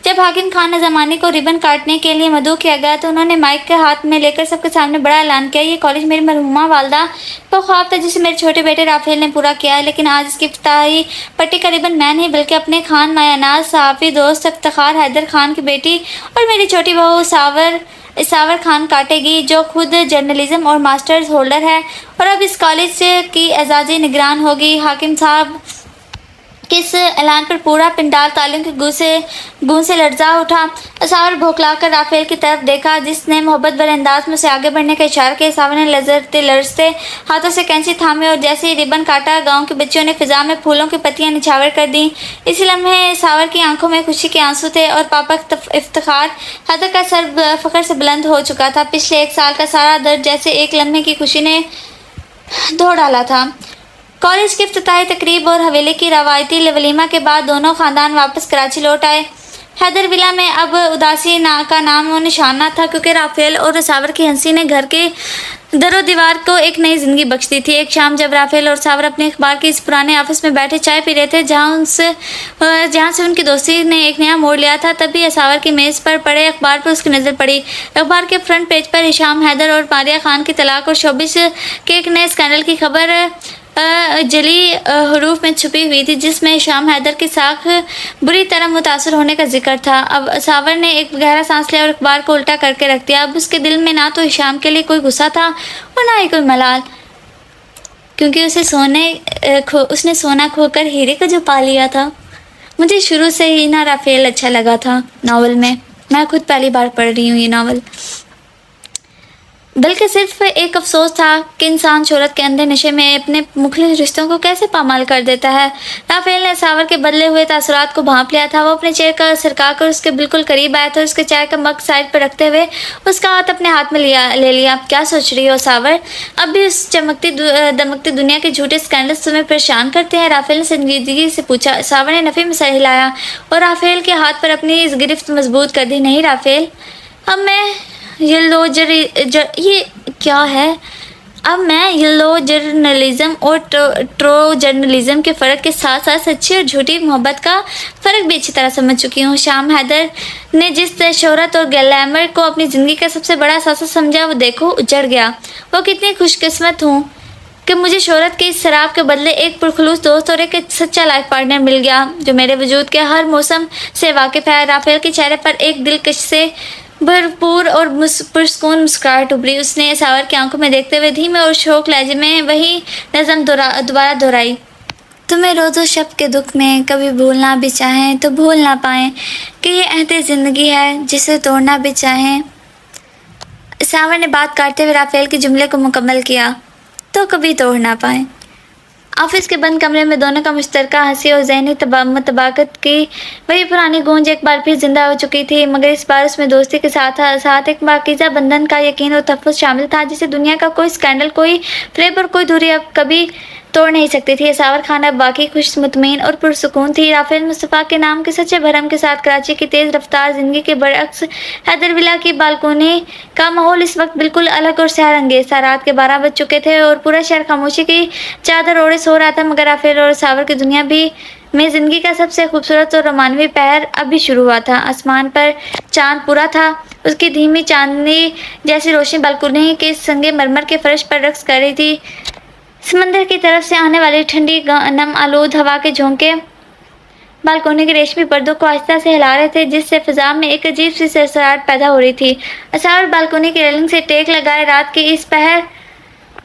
जब हाकिम खान ज़मानी को रिबन काटने के लिए मदऊ किया गया तो उन्होंने माइक के हाथ में लेकर सबके सामने बड़ा ऐलान किया, ये कॉलेज मेरी मरहूमा वालदा का ख्वाब था जिसे मेरे छोटे बेटे राफेल ने पूरा किया है। लेकिन आज इसकी इफ्तिताही पट्टी का रिबन मैं नहीं बल्कि अपने खान मायानाज सहाफ़ी दोस्त इफ्तिखार हैदर खान की बेटी और मेरी छोटी बहू सावर खान काटेगी जो खुद जर्नलिज्म और मास्टर्स होल्डर है और अब इस कॉलेज की एजाज़ी निगरान होगी। हाकिम साहब किस ऐलान पर पूरा पिंडाल तालियों की गूंज से लर्जा उठा। सावर भौंकला कर राफेल की तरफ देखा जिसने मोहब्बत भरे अंदाज में उसे आगे बढ़ने का इशारा किया। सावर ने लरजते हाथों से कैंची थामे और जैसे ही रिबन काटा गांव के बच्चों ने फिजा में फूलों की पत्तियां निछावर कर दी। इसी लम्हे सावर की आंखों में खुशी के आंसू थे और पापा इफ्तिखार हैदर का सर फ़ख्र से बुलंद हो चुका था। पिछले एक साल का सारा दर्द जैसे एक लम्हे की खुशी ने धो डाला था। कॉलेज की इफ्तिताही तकरीब और हवेली की रवायती वलीमा के बाद दोनों ख़ानदान वापस कराची लौट आए। हैदर विला में अब उदासी का नाम और निशान न था क्योंकि राफेल और सावर की हंसी ने घर के दरो दीवार को एक नई ज़िंदगी बख्श दी थी। एक शाम जब राफेल और सावर अपने अखबार के इस पुराने ऑफिस में बैठे चाय पी रहे थे जहाँ से उनकी दोस्ती ने एक नया मोड़ लिया था तभी सावर की मेज़ पर पड़े अखबार पर उसकी नज़र पड़ी। अखबार के फ्रंट पेज पर हिशाम हैदर और मारिया खान की तलाक और शोबिस के एक नए स्कैंडल की खबर जली हरूफ में छुपी हुई थी जिसमें हिशाम हैदर की साख बुरी तरह मुतासर होने का जिक्र था। अब सावर ने एक गहरा सांस लिया और अखबार को उल्टा करके रख दिया। अब उसके दिल में ना तो हिशाम के लिए कोई गुस्सा था और ना ही कोई मलाल क्योंकि उसने सोना खोकर हीरे को जो पा लिया था। मुझे शुरू से ही ना राफेल अच्छा लगा था नावल में। मैं खुद पहली बार पढ़ रही हूँ ये नावल। बल्कि सिर्फ एक अफसोस था कि इंसान शोहरत के अंधे नशे में अपने मुखलिस रिश्तों को कैसे पामाल कर देता है। राफेल ने सावर के बदले हुए तासुरात को भांप लिया था। वो अपने चेहरे का सरका कर उसके बिल्कुल करीब आया था। उसके चाय का मग साइड पर रखते हुए उसका हाथ अपने हाथ में ले लिया। क्या सोच रही हो सावर? अब भी उस दमकती दुनिया के झूठे स्कैंडल्स तुम्हें परेशान करते हैं? राफेल ने संजीदगी से पूछा। सावर ने नफ़ी में सर हिलाया और राफेल के हाथ पर अपनी इस गिरफ्त मजबूत कर दी। नहीं राफेल, अब मैं ये क्या है? अब मैं येलो जर्नलिज्म और ट्रो जर्नलिज्म के फ़र्क के साथ साथ सच्ची और झूठी मोहब्बत का फ़र्क भी अच्छी तरह समझ चुकी हूँ। शाम हैदर ने जिस शोहरत और ग्लैमर को अपनी ज़िंदगी का सबसे बड़ा असासा समझा वो देखो उजड़ गया। वो कितनी खुशकिस्मत हूँ कि मुझे शोहरत के इस शराब के बदले एक पुरखलूस दोस्त और एक सच्चा लाइफ पार्टनर मिल गया जो मेरे वजूद के हर मौसम से वाकिफ़ है। राफेल के चेहरे पर एक दिलकश से भरपूर और पुरस्कून मुस्कुराहट उभरी। उसने सावर की आंखों में देखते हुए धीमे और शौक लहजे में वही नज़म दोबारा दोहराई। तुम्हें रोज़ो शब के दुख में कभी भूलना भी चाहें तो भूल ना पाएं कि ये अहद ज़िंदगी है जिसे तोड़ना भी चाहें। सावर ने बात काटते हुए राफेल के जुमले को मुकम्मल किया। तो कभी तोड़ ना पाएं। ऑफिस के बंद कमरे में दोनों का मुश्तरका हंसी और ज़हनी मुताबाकत की वही पुरानी गूंज एक बार फिर जिंदा हो चुकी थी, मगर इस बार उसमें दोस्ती के साथ एक पाकीज़ा बंधन का यकीन और तहफ़्फ़ुज़ शामिल था जिसे दुनिया का कोई स्कैंडल, कोई फ्रेब और कोई दूरी अब कभी तोड़ नहीं सकती थी। सावर खान अब बाकी खुश मुतमईन और पुरसुकून थी। राफेल मुस्तफ़ा के नाम के सच्चे भरम के साथ कराची की तेज़ रफ्तार ज़िंदगी के बरअक्स हैदर विला की बालकोनी का माहौल इस वक्त बिल्कुल अलग और सहर अंगेज़ था। रात के 12 बज चुके थे और पूरा शहर खामोशी की चादर ओढ़े सो रहा था, मगर राफेल और सावर की दुनिया भी में ज़िंदगी का सबसे खूबसूरत और रोमानवी पहर अभी शुरू हुआ था। आसमान पर चांद पूरा था। उसकी धीमी चांदनी जैसी रोशनी बालकोनी के संगे मरमर के फर्श पर रक्स कर रही थी। समंदर की तरफ से आने वाली ठंडी नम आलूद हवा के झोंके बालकोनी के रेशमी पर्दों को आहिस्ता से हिला रहे थे जिससे फिजा में एक अजीब सी सरसराहट पैदा हो रही थी। सावर बालकोनी की रेलिंग से टेक लगाए रात के इस पहर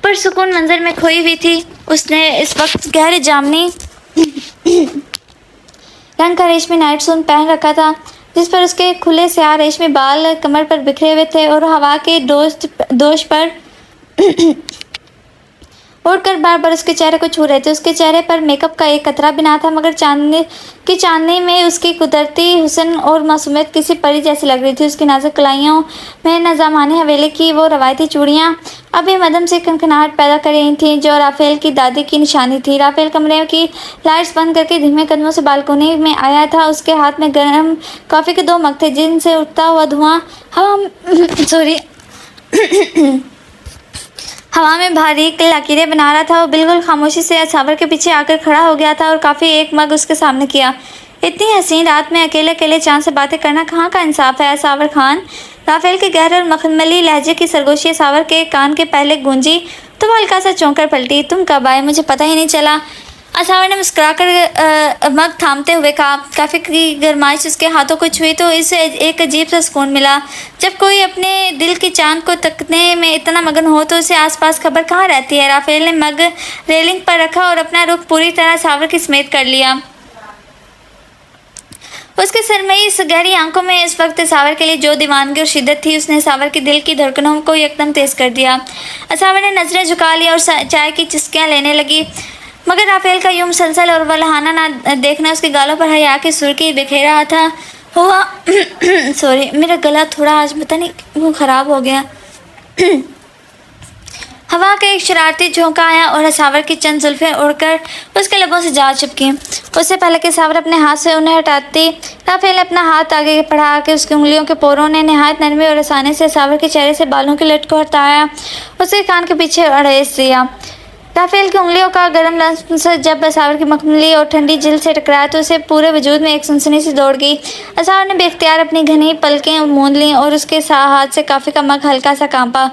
पर पुरसुकून मंजर में खोई हुई थी। उसने इस वक्त गहरे जामनी रंग का रेशमी नाइट सूट पहन रखा था, जिस पर उसके खुले स्याह रेशमी बाल कमर पर बिखरे हुए थे और हवा के दोष पर उड़कर बार बार उसके चेहरे को छू रहे थे। उसके चेहरे पर मेकअप का एक कतरा भी ना था, मगर चांदनी में उसकी कुदरती हुस्न और मासूमियत किसी परी जैसी लग रही थी। उसकी नाजुक कलाइयों में नज़ामानी हवेली की वो रवायती चूड़ियाँ अभी मदम से कनकनाहट पैदा कर रही थीं, जो राफेल की दादी की निशानी थी। राफेल कमरे की लाइट्स बंद करके धीमे कदमों से बालकोनी में आया था। उसके हाथ में गर्म कॉफ़ी के 2 मग थे, जिनसे उठता हुआ धुआं हवा में भारी लकीरें बना रहा था। वो बिल्कुल खामोशी से असावर के पीछे आकर खड़ा हो गया था और काफ़ी एक मग उसके सामने किया। इतनी हसीन रात में अकेले अकेले चांद से बातें करना कहाँ का इंसाफ है असावर खान। राफेल के गहरे और मखमली लहजे की सरगोशी असावर के कान के पहले गूंजी तो वो हल्का सा चौंक कर पलटी। तुम कब आए, मुझे पता ही नहीं चला। असावर ने मुस्कुराकर मग थामते हुए कहा। काफ़ी की गरमाइश उसके हाथों को छुई तो इसे एक अजीब सा सुकून मिला। जब कोई अपने दिल की चांद को तकने में इतना मगन हो तो उसे आसपास खबर कहाँ रहती है। राफेल ने मग रेलिंग पर रखा और अपना रुख पूरी तरह असावर की समेत कर लिया। उसके सरमई गहरी आंखों में इस वक्त असावर के लिए जो दीवानगी और शिद्दत थी, उसने असावर के दिल की धड़कनों को एकदम तेज कर दिया। असावर ने नजरें झुका ली और चाय की चुस्कियाँ लेने लगी, मगर राफेल का यूं मुसलसल और वल्हाना ना देखना उसके गालों पर हया की सुर्खी बिखेर रहा था। हुआ सॉरी, मेरा गला थोड़ा आज पता नहीं वो ख़राब हो गया। हवा का एक शरारती झोंका आया और असावर की चंद जुल्फें उड़कर उसके लबों से जा चिपकी। उससे पहले कि असावर अपने हाथ से उन्हें हटाती, राफेल ने अपना हाथ आगे बढ़ा के उसकी उंगलियों के पोरों ने नहायत नरमी और आसानी से असावर के चेहरे से बालों की लट को हटाया, उसके कान के पीछे अड़ेस दिया। राफेल की उंगलियों का गर्म लम्स जब असावर की मखमली और ठंडी जिल्द से टकराया तो उसे पूरे वजूद में एक सनसनी सी दौड़ गई। असावर ने बेख्तियार अपनी घनी पलकें मूंद लीं और उसके हाथ से काफ़ी का मग हल्का सा कांपा।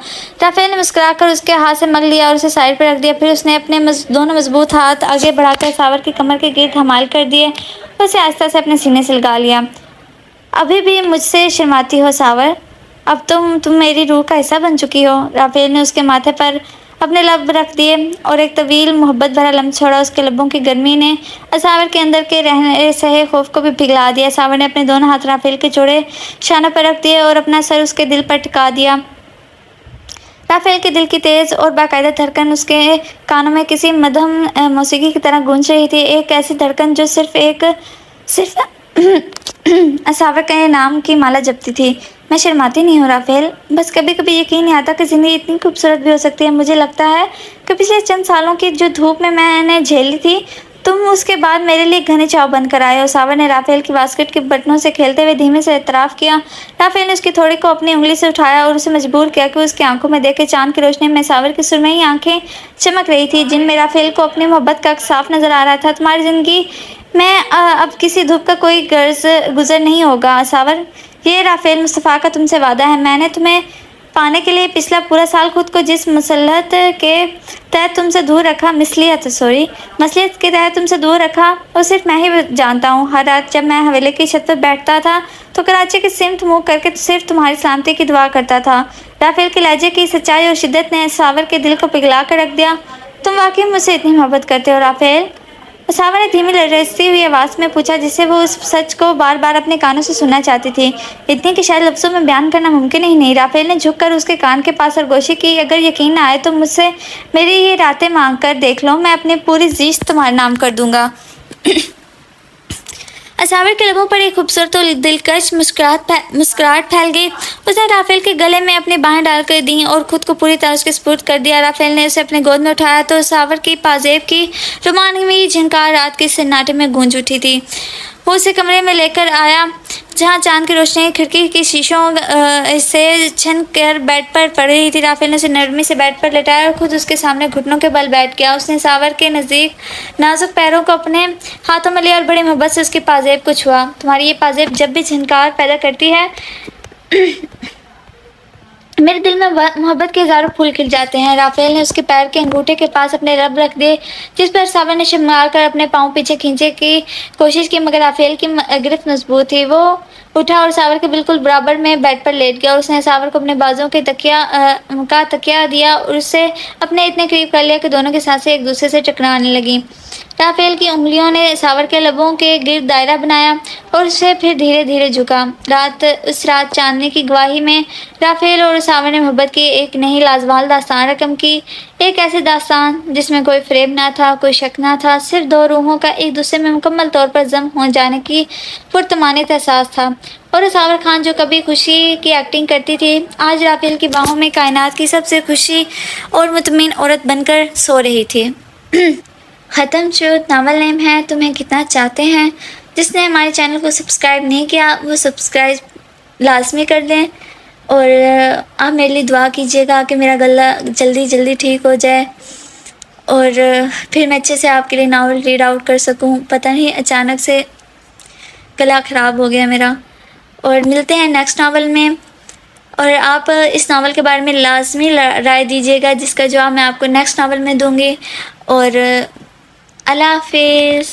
राफेल ने मुस्कुराकर उसके हाथ से मग लिया और उसे साइड पर रख दिया। फिर उसने अपने दोनों मजबूत हाथ आगे बढ़ाकर असावर की कमर के गिर्द हमाल कर दिए और उसे आहिस्ता से अपने सीने से लगा लिया। अभी भी मुझसे शर्माती हो असावर, अब तुम मेरी रूह का हिस्सा बन चुकी हो। राफेल ने उसके माथे पर अपने लब रख दिए और एक तवील मोहब्बत भरा लम्स छोड़ा। उसके लबों की गर्मी ने असावर के अंदर के रहने सहे खौफ को भी पिघला दिया। असावर ने अपने दोनों हाथ राफेल के चौड़े शानों पर रख दिए और अपना सर उसके दिल पर टिका दिया। राफेल के दिल की तेज़ और बाकायदा धड़कन उसके कानों में किसी मध्यम मौसीकी की तरह गूंज रही थी। एक ऐसी धड़कन जो सिर्फ असावर के नाम की माला जपती थी। मैं शर्माती नहीं हूँ राफेल, बस कभी कभी यकीन नहीं आता कि ज़िंदगी इतनी खूबसूरत भी हो सकती है। मुझे लगता है कि पिछले चंद सालों की जो धूप में मैंने झेली थी, तुम उसके बाद मेरे लिए घने चाव बनकर आए हो। असावर ने राफेल की बास्केट के बटनों से खेलते हुए धीमे से एतराफ़ किया। राफेल ने उसकी थोड़ी को अपनी उंगली से उठाया और उसे मजबूर किया कि उसकी आंखों में देखे। चांद की रोशनी में असावर की सुरमई आंखें चमक रही थी, जिनमें राफेल को अपनी मोहब्बत का साफ नज़र आ रहा था। तुम्हारी ज़िंदगी में अब किसी धूप का कोई गर्ज गुजर नहीं होगा असावर, ये राफेल मुस्तफ़ा का तुमसे वादा है। मैंने तुम्हें पाने के लिए पिछला पूरा साल खुद को जिस मसलहत के तहत तुमसे दूर रखा मसलियत के तहत तुमसे दूर रखा वो सिर्फ मैं ही जानता हूँ। हर रात जब मैं हवेली की छत पर बैठता था तो कराची की सिमत मुँह करके सिर्फ तुम्हारी सलामती की दुआ करता था। राफेल के लहजे की सच्चाई और शिद्दत ने असावर के दिल को पिघला कर रख दिया। तुम वाकई मुझसे इतनी मोहब्बत करते हो राफेल? असावर ने धीमी लरजती हुई आवाज़ में पूछा, जिसे वो उस सच को बार बार अपने कानों से सुनना चाहती थी, इतनी कि शायद लफ्ज़ों में बयान करना मुमकिन ही नहीं। राफेल ने झुककर उसके कान के पास सरगोशी की। अगर यकीन ना आए तो मुझसे मेरी ये रातें मांग कर देख लो, मैं अपनी पूरी ज़िंदगी तुम्हारे नाम कर दूँगा। असावर के लबों पर एक खूबसूरत और दिलकश मुस्कुराहट फैल गई। उसने राफेल के गले में अपनी बाहें डालकर दी और ख़ुद को पूरी तरह उसके सुपुर्द कर दिया। राफेल ने उसे अपने गोद में उठाया तो असावर की पाजेब की रुमानवी झनकार रात के सन्नाटे में गूंज उठी थी। वो उसे कमरे में लेकर आया जहाँ चांद की रोशनी खिड़की की शीशों से छन कर बेड पर पड़ रही थी। राफेल ने उसे नरमी से बेड पर लेटाया और खुद उसके सामने घुटनों के बल बैठ गया। उसने असावर के नज़दीक नाजुक पैरों को अपने हाथों में लिया और बड़ी मोहब्बत से उसकी पाजेब को छुआ। तुम्हारी ये पाजेब जब भी झनकार पैदा करती है मेरे दिल में मोहब्बत के हज़ारों फूल खिल जाते हैं। राफेल ने उसके पैर के अंगूठे के पास अपने रब रख दिए, जिस पर असावर ने शर्मार कर अपने पाँव पीछे खींचे की कोशिश की, मगर राफेल की गिरफ्त मजबूत थी। वो उठा और सावर के बिल्कुल बराबर में बेड पर लेट गया और उसने सावर को अपने बाजुओं के तकिया दिया और उससे अपने इतने करीब कर लिया कि दोनों की सांसें एक दूसरे से टकराने लगीं। राफेल की उंगलियों ने सावर के लबों के गिर्द दायरा बनाया और उसे फिर धीरे धीरे झुका। उस रात चांदनी की गवाही में राफेल और सावर ने मोहब्बत की एक नई लाजवाब दास्तान रकम की, एक ऐसी दास्तान जिसमें कोई फ्रेब ना था, कोई शक ना था, सिर्फ दो रूहों का एक दूसरे में मुकम्मल तौर पर जम हो जाने की पुरतमानियत एहसास था। और सावर खान जो कभी खुशी की एक्टिंग करती थी, आज राफेल की बाहों में कायनात की सबसे खुशी और मुतमिन औरत बनकर सो रही थी। ख़त्म शुद नावल नेम है तुम्हें कितना चाहते हैं। जिसने हमारे चैनल को सब्सक्राइब नहीं किया वो सब्सक्राइब लाजमी कर दें और आप मेरे लिए दुआ कीजिएगा कि मेरा गला जल्दी जल्दी ठीक हो जाए और फिर मैं अच्छे से आपके लिए नावल रीड आउट कर सकूं। पता नहीं अचानक से गला ख़राब हो गया मेरा। और मिलते हैं नेक्स्ट नावल में और आप इस नावल के बारे में लाजमी राय दीजिएगा जिसका जवाब मैं आपको नेक्स्ट नावल में दूँगी। और अल्लाह हाफिज़।